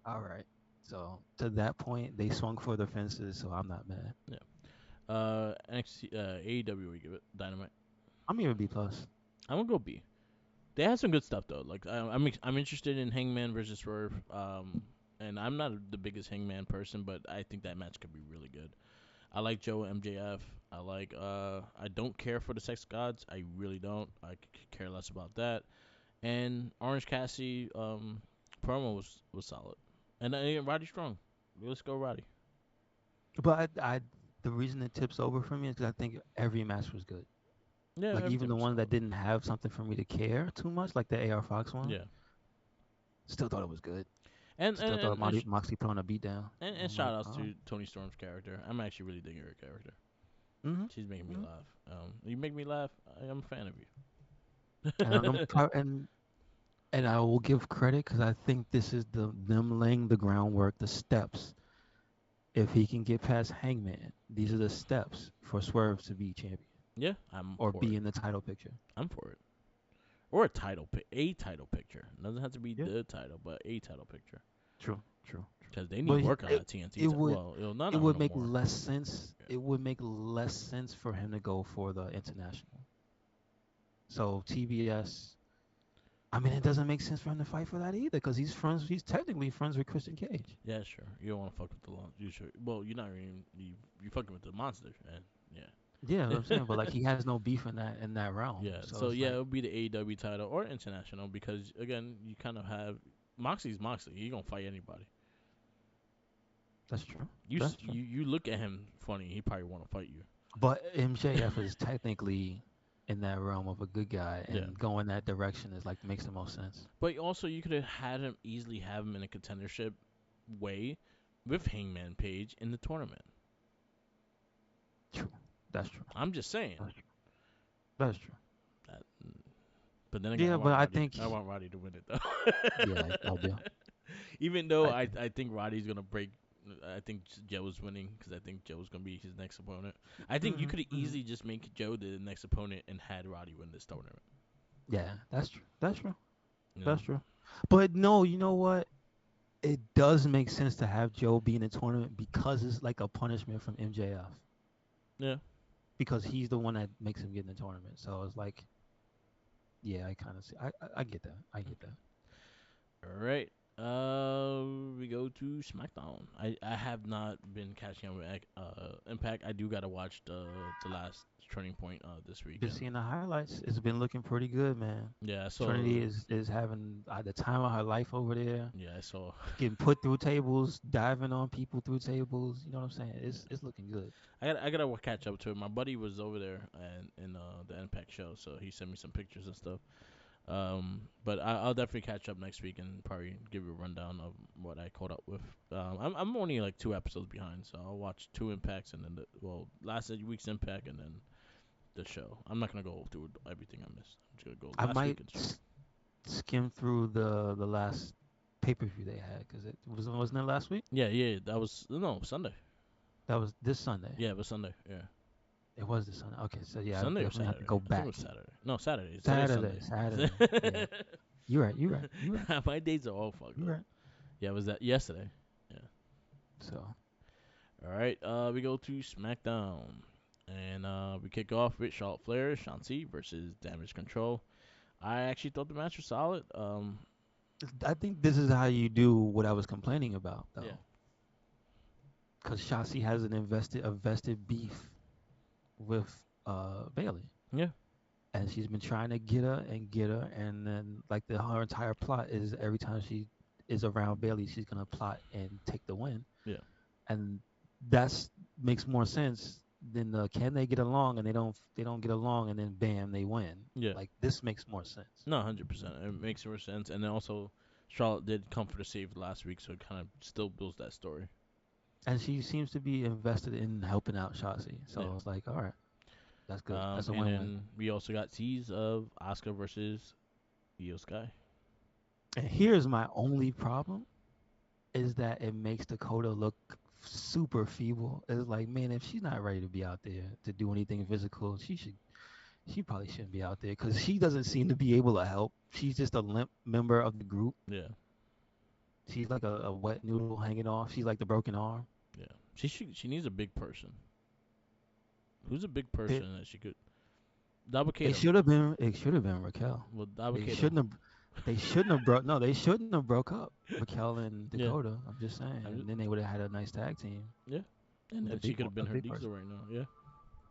S2: All right. So to that point, they swung for the fences, so I'm not mad.
S1: Yeah. NXT, AEW, we give it Dynamite.
S2: I'm even B plus.
S1: I'm gonna go B. They had some good stuff though. Like I'm interested in Hangman versus Swerve. And I'm not the biggest Hangman person, but I think that match could be really good. I like Joe MJF. I don't care for the Sex Gods. I really don't. I care less about that. And Orange Cassidy promo was solid. And Roddy Strong. Let's go Roddy.
S2: But the reason it tips over for me is because I think every match was good.
S1: Yeah,
S2: Like even
S1: everything
S2: the
S1: was
S2: ones that
S1: solid.
S2: didn't have something for me to care too much, like the AR Fox one,
S1: Yeah.
S2: still thought it was good.
S1: And
S2: Still
S1: and
S2: thought
S1: and and, sh-
S2: Moxley put on a beat down.
S1: and
S2: I'm
S1: shout
S2: like,
S1: outs
S2: oh.
S1: to Tony Storm's character. I'm actually really digging her character.
S2: Mm-hmm.
S1: She's making me
S2: hmm
S1: laugh. You make me laugh. I'm a fan of
S2: And I'm
S1: you.
S2: and I will give credit because I think this is them laying the groundwork, the steps. If he can get past Hangman, these are the steps for Swerve to be champion
S1: Yeah, I'm
S2: or
S1: for
S2: be
S1: it.
S2: in the title picture.
S1: I'm for it. Or a title picture. It doesn't have to be
S2: Yeah,
S1: the title, but a title picture.
S2: true, true, true.
S1: Because they need
S2: But
S1: work on that TNT.
S2: it would
S1: Well, it'll not
S2: it
S1: on
S2: would
S1: no
S2: make
S1: more.
S2: less sense.
S1: Yeah.
S2: It would make less sense for him to go for the international. So TBS. I mean, it doesn't make sense for him to fight for that either because he's friends. He's technically friends with Christian Cage.
S1: Yeah, sure. You don't want to fuck with the launch. You sure? Well, you're not even you fucking with the monster, and
S2: Yeah, what I'm
S1: yeah.
S2: saying, but like he has no beef in that realm.
S1: Yeah.
S2: So
S1: So
S2: it's
S1: yeah, it
S2: like
S1: would be the AEW title or international because again, you kind of have Moxley's Moxley. He gonna fight anybody.
S2: that's true.
S1: You
S2: That's true.
S1: you look at him funny. He probably want to fight you.
S2: But MJF is technically in that realm of a good guy,
S1: Yeah.
S2: and going that direction is like makes the most sense.
S1: But also, you could have had him easily have him in a contendership way with Hangman Page in the tournament.
S2: True. That's true.
S1: I'm just saying
S2: That's true. That's true.
S1: that. But then again,
S2: Yeah, but I think
S1: I want Roddy to win it
S2: yeah, I do.
S1: though. Even though
S2: I do.
S1: I think Roddy's gonna break. I think Joe's winning because I think Joe's gonna be his next opponent. I think you
S2: hmm
S1: could have
S2: hmm
S1: easily just make Joe the next opponent and had Roddy win this tournament.
S2: Yeah, that's true. That's true.
S1: You know?
S2: That's true. But no, you know what? It does make sense to have Joe be in a tournament because it's like a punishment from MJF
S1: Yeah.
S2: because he's the one that makes him get in the tournament. So it's like, yeah, I kind of see. I get that. I get that.
S1: All right. We go to SmackDown. I have not been catching up with Impact. I do gotta watch the last Turning Point this
S2: Been
S1: weekend.
S2: seeing the highlights. It's been looking pretty good, man.
S1: Yeah, I saw.
S2: Trinity is having the time of her life over there,
S1: Yeah, I saw.
S2: getting put through tables, diving on people through tables. You know what I'm saying? It's looking good.
S1: I gotta catch up to it. My buddy was over there and in the Impact show, so he sent me some pictures and stuff. But I'll definitely catch up next week and probably give you a rundown of what I caught up with. I'm only like 2 episodes behind, so I'll watch 2 impacts and then last week's impact and then the show. I'm not gonna go through everything I missed. I'm just gonna go
S2: I
S1: last
S2: might
S1: weekend's show.
S2: skim through the last pay per view they had because it wasn't it last week?
S1: Yeah, yeah, that was no Sunday.
S2: That was this Sunday.
S1: Yeah, it was Sunday. Yeah,
S2: It was this Sunday. Okay, so yeah, I
S1: Sunday or
S2: definitely have to
S1: Saturday.
S2: go
S1: I think it
S2: back.
S1: was Saturday. No, Saturday. Today's
S2: Saturday,
S1: Sunday.
S2: Saturday. Yeah, you're right. You're right. You're right.
S1: My days are all fucked
S2: You're
S1: up.
S2: right.
S1: Yeah, it was that yesterday. Yeah.
S2: So
S1: All right. We go to SmackDown, and we kick off with Charlotte Flair, Shanti versus Damage Control. I actually thought the match was solid.
S2: I think this is how you do what I was complaining about,
S1: Yeah,
S2: though, because Shotzi has a vested beef with Bailey,
S1: yeah,
S2: and she's been trying to get her, and then like her entire plot is every time she is around Bailey, she's gonna plot and take the win,
S1: yeah,
S2: and that's makes more sense than the can they get along and they don't get along and then bam they win.
S1: yeah.
S2: Like this makes more sense.
S1: No, 100%. It makes more sense, and then also Charlotte did come for the save last week, so it kind of still builds that story.
S2: And she seems to be invested in helping out Shotzi.
S1: Yeah.
S2: So it's like, all right, that's good. That's a
S1: And
S2: win-win.
S1: then we also got tease of Asuka versus Io Sky.
S2: And here's my only problem is that it makes Dakota look super feeble. It's like, man, if she's not ready to be out there to do anything physical, she probably shouldn't be out there because she doesn't seem to be able to help. She's just a limp member of the group.
S1: Yeah,
S2: She's like a wet noodle hanging off. She's like the broken arm.
S1: yeah. She needs a big person. Who's a big
S2: They,
S1: person that she could? Double
S2: they
S1: Kato.
S2: should have been. It should have been Raquel.
S1: Well, Double
S2: They
S1: Kato.
S2: shouldn't have. They shouldn't have broke. No, they shouldn't have broke up. Raquel and
S1: Yeah,
S2: Dakota. I'm just saying.
S1: I'm
S2: And then they would have had a nice tag team
S1: yeah. And
S2: with
S1: then she could have
S2: a
S1: been her
S2: big person.
S1: diesel right now. Yeah.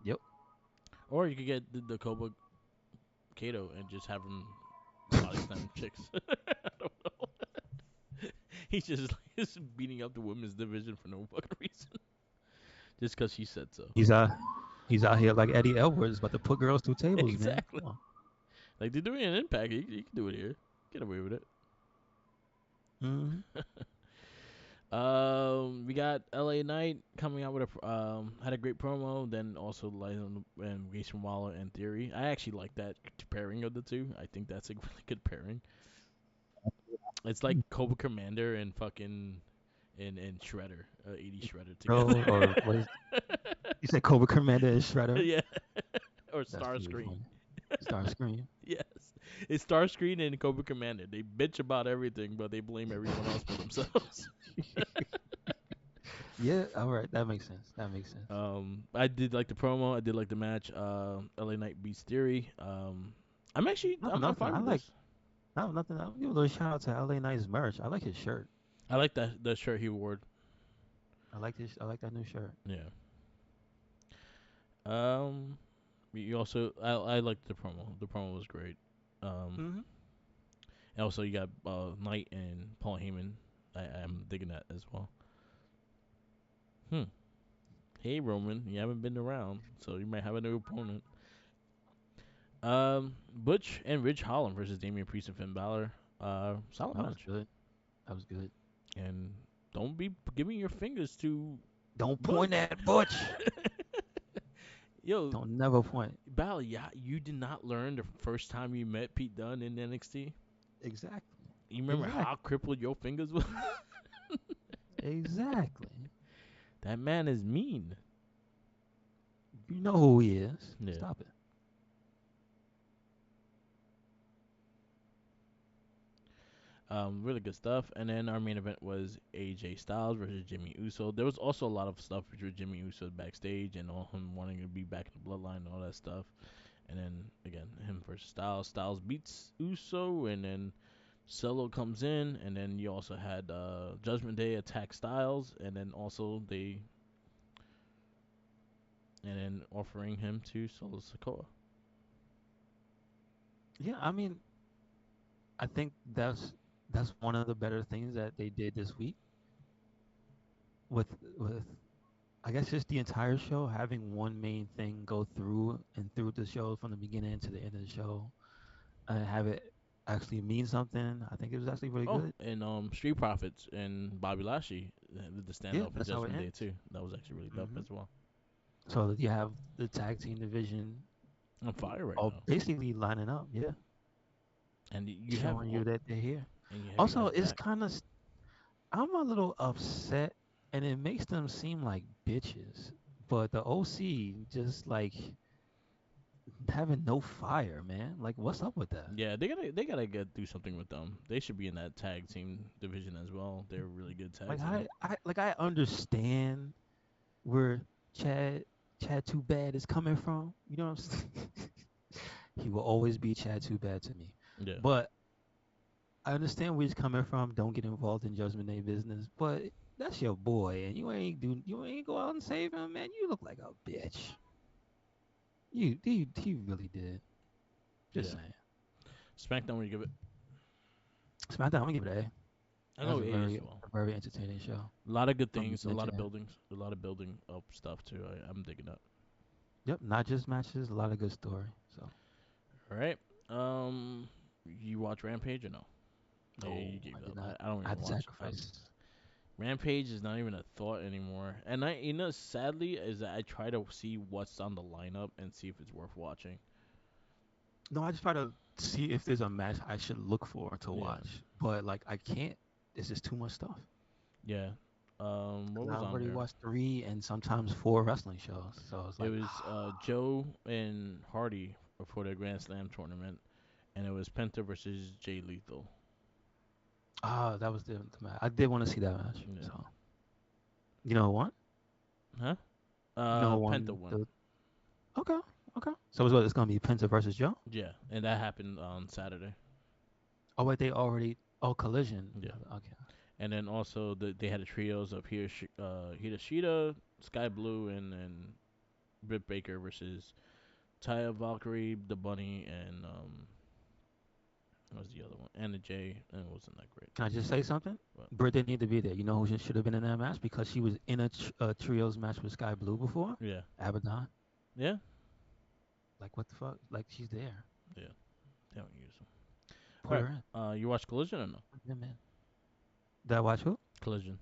S2: Yep.
S1: Or you could get the Cobra Kato and just have him body slam chicks. I don't know. He's just like, just beating up the women's division for no fucking reason, just because she said so.
S2: He's out. He's out here like Eddie Edwards, about to put girls through tables, man.
S1: Exactly.
S2: Come on.
S1: Like they're doing an impact. You can do it here. Get away with it.
S2: Hmm.
S1: We got LA Knight coming out with a had a great promo. Then also Liza and Grayson Waller and Theory. I actually like that pairing of the two. I think that's a really good pairing. It's like Cobra Commander and fucking and Shredder, 80 Shredder
S2: Bro,
S1: together.
S2: or what is? You said Cobra Commander is Shredder.
S1: Yeah, or
S2: That's pretty
S1: Starscream.
S2: funny. Starscream.
S1: Yes, it's Starscream and Cobra Commander. They bitch about everything, but they blame everyone else but themselves.
S2: Yeah. All right. That makes sense. That makes sense.
S1: I did like the promo. I did like the match. LA Knight beats Theory.
S2: No,
S1: I'm
S2: nothing.
S1: fine
S2: I
S1: with
S2: like.
S1: this.
S2: No, nothing. I'll give a little shout out to LA Knight's merch. I like his shirt.
S1: I like that the shirt he wore.
S2: I like this. I like that new shirt.
S1: Yeah. Um, you also I liked the promo. The promo was great. Um,
S2: Hmm.
S1: and also you got Knight and Paul Heyman. I'm digging that as well. Hmm. Hey Roman, you haven't been around, so you might have a new opponent. Butch and Ridge Holland versus Damian Priest and Finn Balor. Solid
S2: That was
S1: match.
S2: good. That was good.
S1: And don't be giving your fingers to
S2: Don't point
S1: Butch.
S2: at Butch.
S1: Yo,
S2: Don't never point.
S1: Balor, yeah, you did not learn the first time you met Pete Dunne in NXT.
S2: Exactly.
S1: You remember how
S2: Exactly.
S1: crippled your fingers were?
S2: Exactly.
S1: That man is mean.
S2: You know who he is.
S1: Yeah.
S2: Stop it.
S1: Really good stuff. And then our main event was AJ Styles versus Jimmy Uso. There was also a lot of stuff with Jimmy Uso backstage and all him wanting to be back in the bloodline and all that stuff. And then again, him versus Styles. Styles beats Uso, and then Solo comes in, and then you also had Judgment Day attack Styles, and then also and then offering him to Solo Sikoa.
S2: Yeah, I mean, I think that's one of the better things that they did this week with I guess just the entire show having one main thing go through and through the show from the beginning to the end of the show and have it actually mean something. I think it was actually really
S1: Oh,
S2: good.
S1: and Street Profits and Bobby Lashley did the
S2: Yeah,
S1: standoff for
S2: that's how it
S1: Judgment Day
S2: ends.
S1: too. That was actually really dope
S2: Hmm.
S1: as well.
S2: So you have the tag team division
S1: On fire right
S2: all
S1: now,
S2: basically lining up, yeah,
S1: and you have
S2: showing you that they're here.
S1: and you have you
S2: Also,
S1: guys
S2: it's
S1: back.
S2: kind of I'm a little upset, and it makes them seem like bitches. But the OC just like having no fire, man. Like, what's up with that?
S1: Yeah, they gotta get do something with them. They should be in that tag team division as well. They're a really good tag
S2: Like,
S1: team.
S2: I understand where Chad Chad Too Bad is coming from. You know what I'm saying? He will always be Chad Too Bad to me.
S1: Yeah,
S2: But I understand where he's coming from. Don't get involved in Judgment Day business. But that's your boy, and you ain't go out and save him, man. You look like a bitch. He really did. Just
S1: yeah.
S2: saying.
S1: SmackDown, where you give it?
S2: SmackDown, I'm gonna give it an A.
S1: I
S2: That was
S1: know A as well.
S2: a very entertaining show
S1: A lot of good
S2: from
S1: things, a
S2: beginning
S1: lot
S2: to
S1: of
S2: end.
S1: buildings, a lot of building up stuff too. I'm digging that.
S2: Yep, not just matches, a lot of good story. So
S1: All right. You watch Rampage or no? Yeah, you
S2: no, I
S1: gave
S2: did
S1: up.
S2: not.
S1: I don't
S2: I had
S1: even
S2: to
S1: watch.
S2: sacrifice.
S1: Rampage is not even a thought anymore. And sadly, is that I try to see what's on the lineup and see if it's worth watching.
S2: No, I just try to see if there's a match I should look for to
S1: Yeah,
S2: watch, but like I can't. It's just too much stuff.
S1: yeah. What
S2: 'Cause I
S1: was on
S2: already
S1: there?
S2: watched 3 and sometimes 4 wrestling shows, so it's
S1: It
S2: like,
S1: was Joe and Hardy for the Grand Slam tournament, and it was Penta versus Jay Lethal.
S2: that was the match. I did want to see that match.
S1: Yeah.
S2: So you know what?
S1: Huh?
S2: You know who
S1: Penta
S2: won
S1: won.
S2: the? Okay, okay. So it's what it's gonna be Penta versus Joe.
S1: Yeah, and that happened on Saturday.
S2: Oh wait, they already. Oh, Collision.
S1: Yeah,
S2: Okay.
S1: and then also they had the trios of Hideshita, Sky Blue, and Britt Baker versus Taya Valkyrie, the Bunny, and what was the other one? Anna Jay, and it wasn't that great.
S2: Can I just say something?
S1: But
S2: Britt didn't need to be there. You know who should have been in that match because she was in a trios match with Sky Blue before.
S1: yeah,
S2: Abaddon.
S1: yeah,
S2: Like what the fuck? Like she's there.
S1: yeah, they don't use them. All
S2: Put
S1: right,
S2: her in.
S1: you watch Collision or no?
S2: Yeah, man. Did I watch who?
S1: Collision.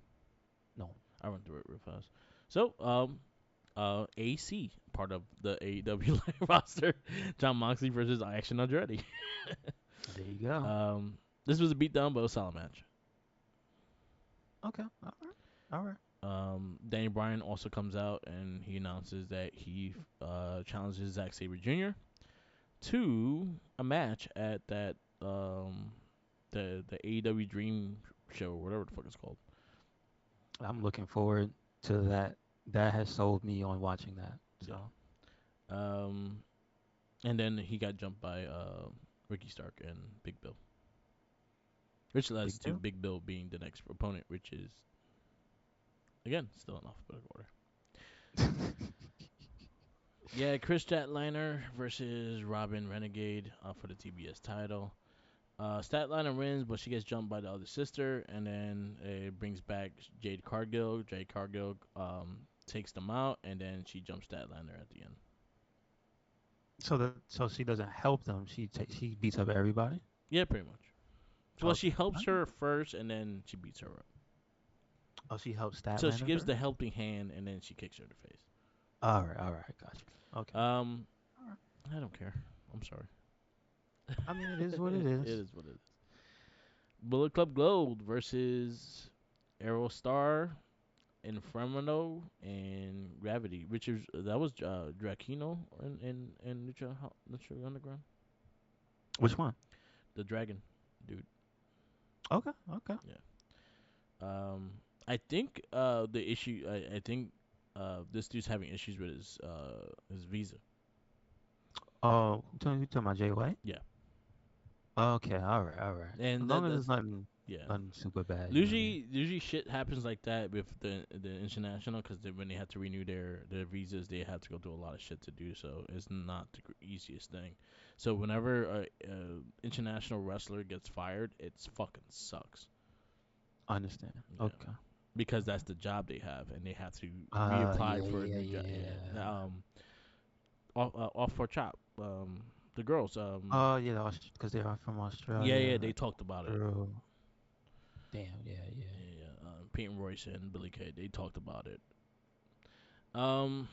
S2: No.
S1: I went through it real fast. So, AC, part of the AEW live roster, John Moxley versus Action Andretti.
S2: There you go.
S1: This was a beatdown, but a solid match.
S2: Okay. All right. All right.
S1: Danny Bryan also comes out and he announces that he challenges Zack Sabre Jr. to a match at that the AEW Dream show, whatever the fuck it's called.
S2: I'm looking forward to that. That has sold me on watching that.
S1: Yeah.
S2: So
S1: Um, and then he got jumped by Ricky Stark and Big Bill, which leads
S2: big
S1: to
S2: deal.
S1: Big Bill being the next opponent, which is again still in alphabetical order. Yeah, Chris Statlander versus Robin Renegade for the TBS title. Statlander wins, but she gets jumped by the other sister, and then it brings back Jade Cargill. Jade Cargill takes them out, and then she jumps Statlander at the end.
S2: So she doesn't help them. She beats up everybody.
S1: Yeah, pretty much. So, well, she
S2: Okay.
S1: helps
S2: Okay.
S1: her first, and then she beats her up.
S2: Oh, she helps
S1: So she
S2: Statlander
S1: gives
S2: first.
S1: the helping hand, and then she kicks her in the face.
S2: All right. All right. Gotcha. Okay.
S1: Um,
S2: All right.
S1: I don't care. I'm sorry.
S2: I mean, it is what it
S1: It
S2: is.
S1: is what it is. Bullet Club Gold versus Aerostar, Inferno, and Gravity, which is that was Drakino in Lucha Underground,
S2: Which one?
S1: the dragon dude.
S2: Okay. Okay.
S1: Yeah. I think the issue I think this dude's having issues with his visa.
S2: Oh, you talking about Jay White?
S1: Yeah,
S2: Okay. All right. All right. As
S1: and
S2: long as it's
S1: that's
S2: nothing,
S1: yeah.
S2: nothing super bad. You know what I mean?
S1: Usually shit happens like that with the international because when they have to renew their visas, they have to go through a lot of shit to do so. It's not the easiest thing. So whenever a international wrestler gets fired, it's fucking sucks.
S2: I understand.
S1: Yeah,
S2: Okay.
S1: because that's the job they have, and they have to
S2: Yeah.
S1: reapply for a
S2: Yeah.
S1: new job.
S2: Yeah.
S1: Yeah. Off for chop. The girls.
S2: Oh yeah. Because they are from
S1: Yeah, yeah,
S2: Australia.
S1: they talked about it.
S2: True. Damn. Yeah. Yeah.
S1: Yeah, yeah. Peyton Royce and Billy Kay, they talked about it. Um,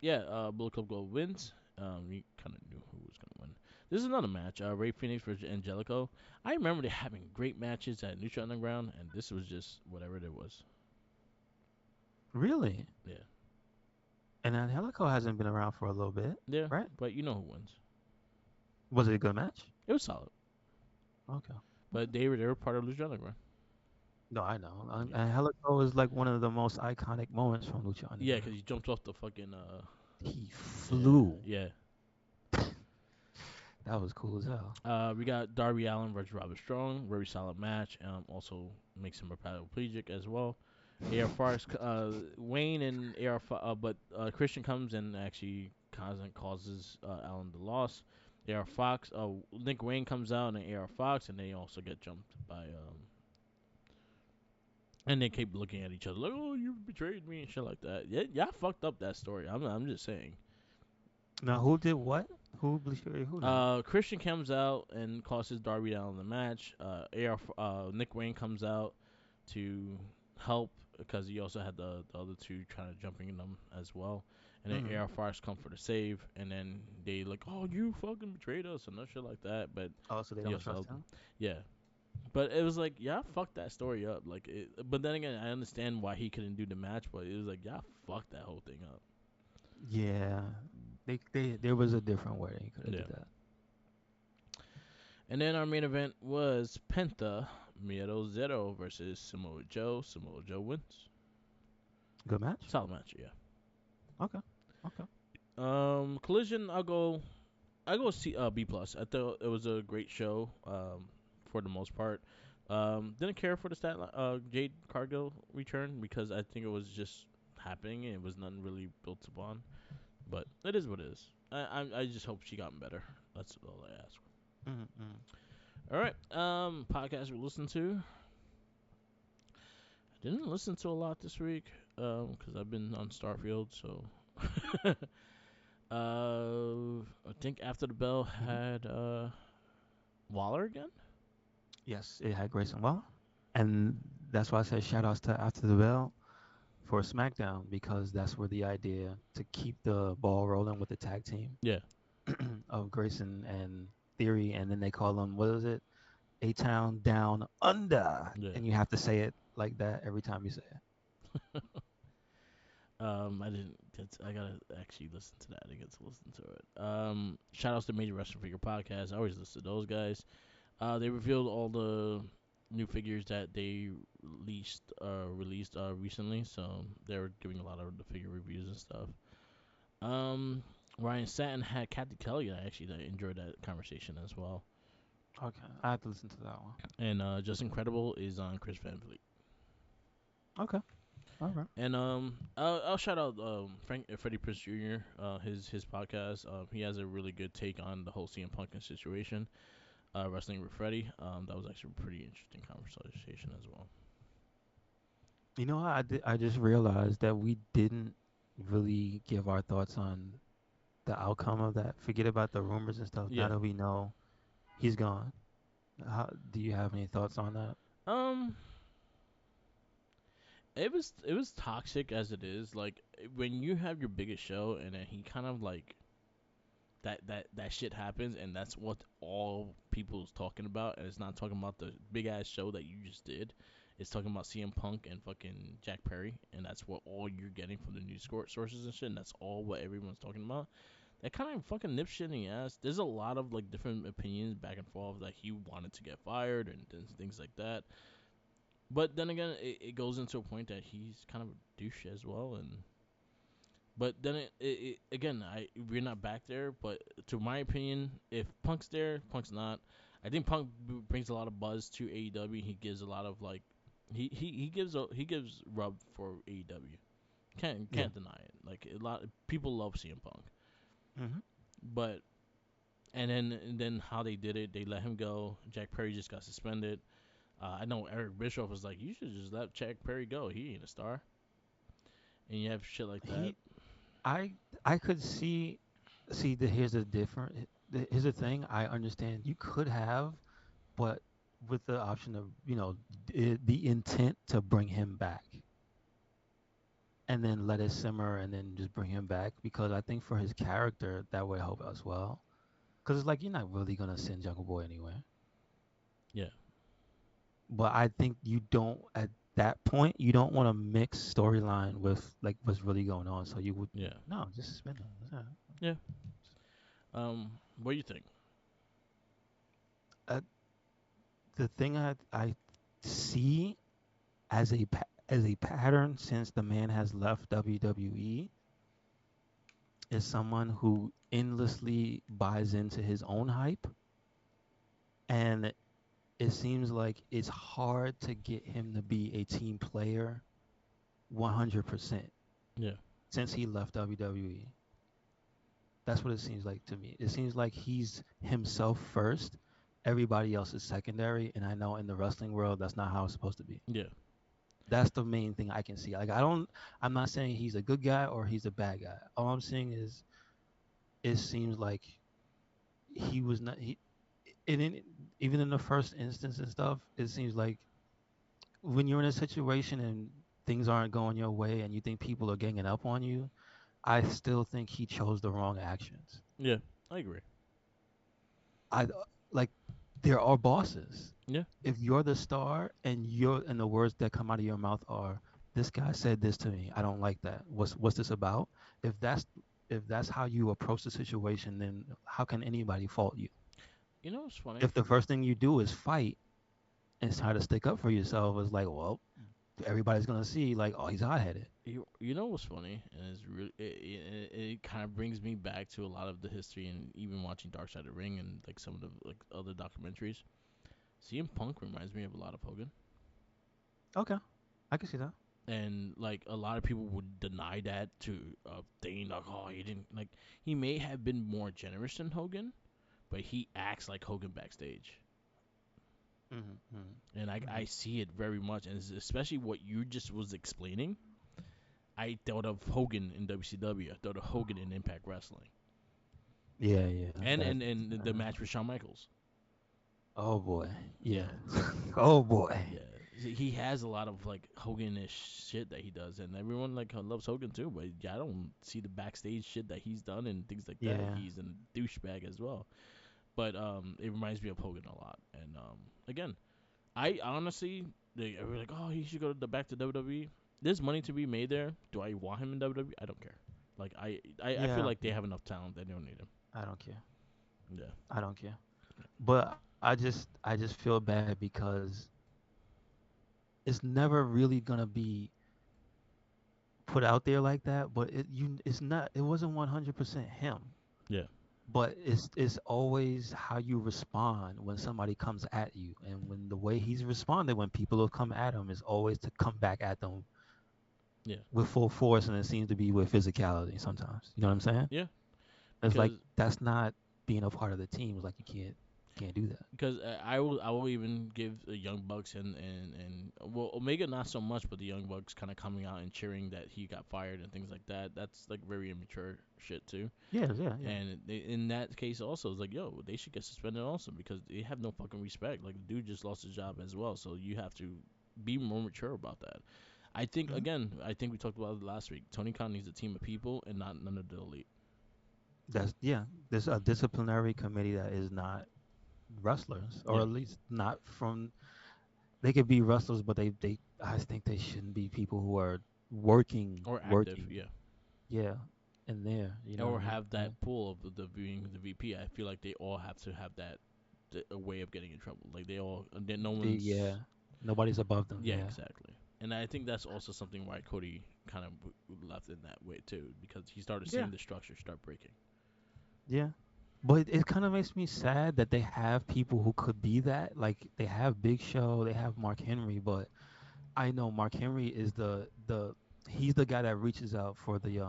S1: yeah. Bullet Club Gold wins. We kind of knew who was gonna win. This is another match. Ray Phoenix versus Angelico. I remember they having great matches at Lucha Underground, and this was just whatever it was.
S2: Really?
S1: Yeah,
S2: And Angelico hasn't been around for a little bit,
S1: yeah.
S2: right?
S1: But you know who wins.
S2: Was it a good match?
S1: It was solid,
S2: Okay.
S1: but
S2: Okay.
S1: they were part of Lucha Underground.
S2: No, I know.
S1: Yeah,
S2: Angelico is like one of the most iconic moments from Lucha
S1: yeah, because
S2: Underground.
S1: he jumped off the fucking
S2: He
S1: yeah,
S2: flew.
S1: yeah.
S2: That was cool as hell.
S1: We got Darby Allen versus Robert Strong, very solid match. Also makes him a paraplegic as well. AR Fox, Wayne and but Christian comes and actually causes Allen the loss. AR Fox, Nick Wayne comes out and AR Fox, and they also get jumped by and they keep looking at each other like, oh, you betrayed me and shit like that. Yeah, y'all fucked up that story. I'm just saying.
S2: Now, who did what? Who betrayed who now?
S1: Christian comes out and causes Darby Allin the match. Nick Wayne comes out to help because he also had the other two trying to jumping in them as well. And then
S2: Mm-hmm.
S1: AR Fox come for the save, and then they like, oh, you fucking betrayed us and no shit like that. But
S2: Oh, so they
S1: he
S2: don't
S1: also
S2: trust
S1: helped.
S2: him?
S1: Yeah, But it was like, yeah, fuck that story up. But then again, I understand why he couldn't do the match, but it was like, yeah, fuck that whole thing up.
S2: Yeah, they there was a different way they could have
S1: Yeah.
S2: did that.
S1: And then our main event was Penta Miedo Zero versus Samoa Joe. Samoa Joe wins.
S2: Good match.
S1: Solid match, yeah.
S2: Okay. Okay.
S1: Collision. I go C B plus. I thought it was a great show. For the most part. Didn't care for the Jade Cargill return because I think it was just happening and it was nothing really built upon. But it is what it is. I just hope she got better. That's all I ask.
S2: Mm-hmm.
S1: All right. Podcast we listened to. I didn't listen to a lot this week. Because I've been on Starfield. So. I think After the Bell
S2: Mm-hmm.
S1: had Waller again.
S2: Yes, it had Grayson Waller, and that's why I said shout outs to After the Bell for SmackDown because that's where the idea to keep the ball rolling with the tag team
S1: Yeah.
S2: of Grayson and Theory, and then they call them what is it? A Town Down Under,
S1: Yeah.
S2: and you have to say it like that every time you say it.
S1: I didn't get. I gotta actually listen to that. I didn't get to listen to it. Shout outs to Major Wrestling Figure Podcast. I always listen to those guys. They revealed all the new figures that they released recently. So they were giving a lot of the figure reviews and stuff. Um, Ryan Satin had Kathy Kelly. I enjoyed that conversation as well.
S2: Okay, I have to listen to that one.
S1: And Just Incredible is on Chris Van Vliet.
S2: Okay, all right.
S1: And I'll shout out Frank Freddie Prinze Jr. His podcast. He has a really good take on the whole CM Punk situation. Wrestling with Freddie. That was actually a pretty interesting conversation as well.
S2: You know, I just realized that we didn't really give our thoughts on the outcome of that. Forget about the rumors and stuff. Now
S1: Yeah.
S2: that we know he's gone, do you have any thoughts on that?
S1: Um. It was toxic as it is. Like when you have your biggest show and then he kind of like that shit happens and that's what all people's talking about and it's not talking about the big ass show that you just did. It's talking about CM Punk and fucking Jack Perry and that's what all you're getting from the news sources and shit and that's all what everyone's talking about. That kind of fucking nips shit in the ass. There's a lot of like different opinions back and forth that he wanted to get fired and things like that. But then again, it goes into a point that he's kind of a douche as well, and but then it again, we're not back there. But to my opinion, if Punk's there, Punk's not. I think Punk brings a lot of buzz to AEW. He gives a lot of like, he gives rub for AEW. Can't
S2: Yeah.
S1: can't deny it. Like a lot of people love CM Punk,
S2: Mm-hmm.
S1: but and then how they did it, they let him go. Jack Perry just got suspended. I know Eric Bischoff was like, you should just let Jack Perry go. He ain't a star. And you have shit like that.
S2: He, I, I could see the here's the different. Here's the thing. I understand you could have, but with the option of the intent to bring him back and then let it simmer and then just bring him back because I think for his character that would help as well. Because it's like you're not really gonna send Jungle Boy anywhere.
S1: Yeah,
S2: But I think you don't at that point you don't want to mix storyline with like what's really going on. So you would
S1: yeah,
S2: no just suspend him. Yeah.
S1: yeah. What do you think?
S2: Uh, the thing I see as a pattern since the man has left WWE is someone who endlessly buys into his own hype, and it seems like it's hard to get him to be a team player 100%
S1: Yeah,
S2: since he left WWE. That's what it seems like to me. It seems like he's himself first, everybody else is secondary, and I know in the wrestling world that's not how it's supposed to be.
S1: yeah,
S2: That's the main thing I can see. Like I'm not saying he's a good guy or he's a bad guy. All I'm saying is it seems like he was not he and even in the first instance and stuff, it seems like when you're in a situation and things aren't going your way and you think people are ganging up on you, I still think he chose the wrong actions.
S1: yeah. I agree.
S2: I like. there are bosses.
S1: Yeah.
S2: If you're the star and the words that come out of your mouth are, "This guy said this to me. I don't like that. What's this about?" If that's if that's how you approach the situation, then how can anybody fault you?
S1: You know what's funny?
S2: If the first thing you do is fight and try to stick up for yourself, it's like, well, everybody's gonna see like, oh, he's hot headed.
S1: You know what's funny, and it's really it kind of brings me back to a lot of the history and even watching Dark Side of the Ring and like some of the like other documentaries. CM Punk reminds me of a lot of Hogan,
S2: Okay, I can see that.
S1: and like a lot of people would deny that to saying like, oh, he didn't like he may have been more generous than Hogan, but he acts like Hogan backstage. And I
S2: Hmm.
S1: see it very much, and especially what you just was explaining. I thought of Hogan in WCW. I thought of Hogan in Impact Wrestling,
S2: Yeah, yeah.
S1: and
S2: That.
S1: the match with Shawn Michaels.
S2: Oh boy. Yeah.
S1: Yeah, so
S2: Oh boy.
S1: yeah, he has a lot of like Hogan-ish shit that he does, and everyone like loves Hogan too. But yeah, I don't see the backstage shit that he's done and things like that.
S2: Yeah.
S1: He's a douchebag as well. But it reminds me of Hogan a lot. And again, I honestly, they were like, oh, he should go to back to WWE. There's money to be made there. Do I want him in WWE? I don't care. Like I feel
S2: Yeah.
S1: like they have enough talent. They don't need him.
S2: I don't care.
S1: Yeah.
S2: I don't care. But I just feel bad because it's never really gonna be put out there like that. But it's not. It wasn't 100% him.
S1: Yeah.
S2: But it's always how you respond when somebody comes at you, and when the way he's responded when people have come at him is always to come back at them
S1: Yeah.
S2: with full force, and it seems to be with physicality sometimes. You know what I'm saying?
S1: Yeah.
S2: It's like
S1: Because
S2: that's not being a part of the team. It's like you can't do that.
S1: because I will even give the Young Bucks and well Omega not so much, but the Young Bucks kind of coming out and cheering that he got fired and things like that. That's like very immature shit too.
S2: Yeah, yeah, yeah.
S1: And in that case also, it's like yo, they should get suspended also because they have no fucking respect. Like the dude just lost his job as well, so you have to be more mature about that. I think
S2: Hmm.
S1: again, I think we talked about it last week. Tony Khan needs a team of people and not none of the elite.
S2: That's yeah. There's a disciplinary committee that is not wrestlers, or
S1: Yeah,
S2: at least not from. They could be wrestlers, but they I think they shouldn't be people who are working
S1: or active.
S2: working.
S1: Yeah.
S2: Yeah, in there. You know what
S1: Or
S2: I mean?
S1: have that pool of the being the VP. I feel like they all have to have that a way of getting in trouble. Like they all, no one's.
S2: Yeah. Nobody's above them.
S1: Yeah,
S2: Yeah.
S1: exactly. And I think that's also something why Cody kind of left in that way too, because he started
S2: Yeah.
S1: seeing the structure start breaking.
S2: Yeah. But it kind of makes me sad that they have people who could be that. Like they have Big Show, they have Mark Henry, but I know Mark Henry is the he's the guy that reaches out for the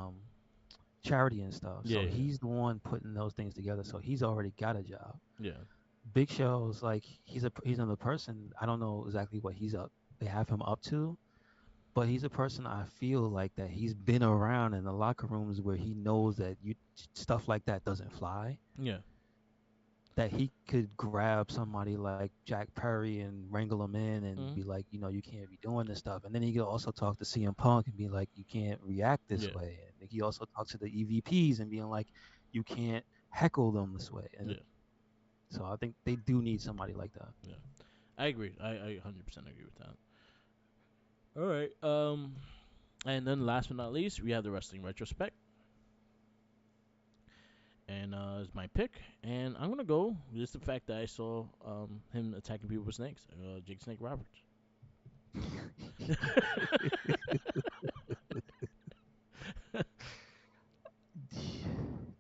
S2: charity and stuff.
S1: Yeah,
S2: So
S1: yeah,
S2: he's the one putting those things together. So he's already got a job.
S1: yeah,
S2: Big Show's like he's another person. I don't know exactly what he's up. They have him up to, but he's a person I feel like that he's been around in the locker rooms where he knows that you stuff like that doesn't fly.
S1: yeah.
S2: That he could grab somebody like Jack Perry and wrangle him in and
S1: Mm-hmm.
S2: be like, you can't be doing this stuff. And then he could also talk to CM Punk and be like, you can't react this
S1: Yeah,
S2: way. And he also talks to the EVPs and being like, you can't heckle them this way. And
S1: yeah,
S2: so I think they do need somebody like that.
S1: yeah. I agree. I 100% agree with that. All right. And then last but not least, we have the wrestling retrospect. And is my pick. And I'm gonna go just the fact that I saw him attacking people with snakes. Jake Snake Roberts.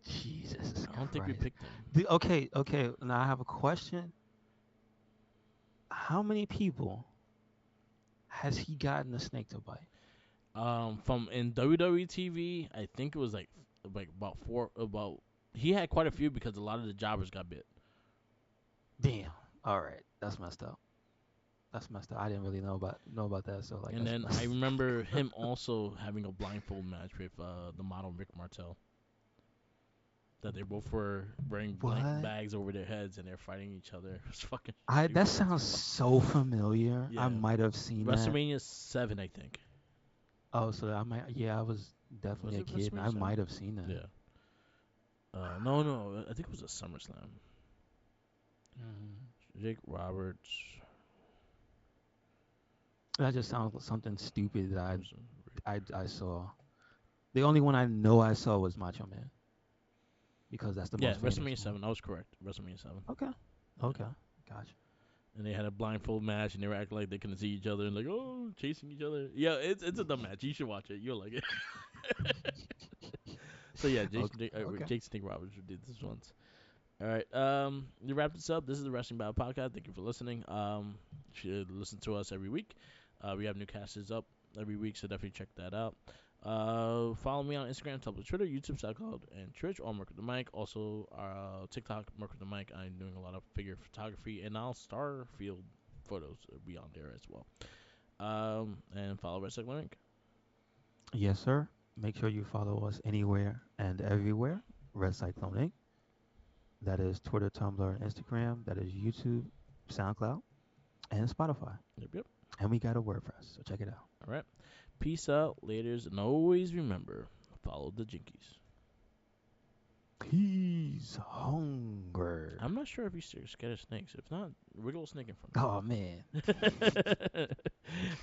S2: Jesus
S1: I don't think we
S2: Christ.
S1: picked him.
S2: Okay. Now I have a question. How many people has he gotten a snake to bite?
S1: From in WWE TV, I think it was like about four. About he had quite a few because a lot of the jobbers got bit.
S2: Damn. All right. That's messed up. That's messed up. I didn't really know about that. So like
S1: And
S2: that's
S1: then I
S2: messed.
S1: remember him also having a blindfold match with the model Rick Martel. That they both were wearing blank
S2: What?
S1: bags over their heads and they're fighting each other. It was fucking
S2: I that
S1: stupid as
S2: sounds
S1: fuck.
S2: so familiar. I
S1: Yeah,
S2: might have seen that.
S1: WrestleMania 7, I think.
S2: Oh, so I might. Yeah, I was
S1: Was
S2: definitely a
S1: it
S2: kid, and
S1: WrestleMania
S2: I might
S1: 7?
S2: have seen that.
S1: Yeah. No, no, I think it was a SummerSlam.
S2: Hmm.
S1: Jake Roberts.
S2: That just sounds like something stupid that
S1: Person.
S2: I saw. The only one I know I saw was Macho Man because that's the
S1: Yeah,
S2: most famous
S1: WrestleMania
S2: one.
S1: 7. I was correct. WrestleMania 7.
S2: Okay.
S1: Yeah.
S2: Okay. Gotcha.
S1: And they had a blindfold match, and they were acting like they couldn't see each other, and like, oh, chasing each other. Yeah, it's a dumb match. You should watch it. You'll like it. So yeah,
S2: Okay. Okay.
S1: Jake Snake Roberts did this once. All right. To wrap this up, this is the Wrestling Battle Podcast. Thank you for listening. You should listen to us every week. We have new casts up every week, so definitely check that out. Follow me on Instagram, Tumblr, Twitter, YouTube, SoundCloud, and Twitch, all Mark with the Mic. Also, TikTok, Mark with the Mic. I'm doing a lot of figure photography, and now Starfield photos will be on there as well. And follow Wrestling Link.
S2: Yes, sir. Make sure you follow us anywhere and everywhere. Red Cyclone Inc. That is Twitter, Tumblr, and Instagram. That is YouTube, SoundCloud, and Spotify.
S1: Yep, yep.
S2: And we got a WordPress, so check it out.
S1: All right. Peace out, laters, and always remember, follow the Jinkies.
S2: Peace, hunger.
S1: I'm not sure if he's scared of snakes. If not, wiggle a snake in front
S2: Oh man.
S1: of him.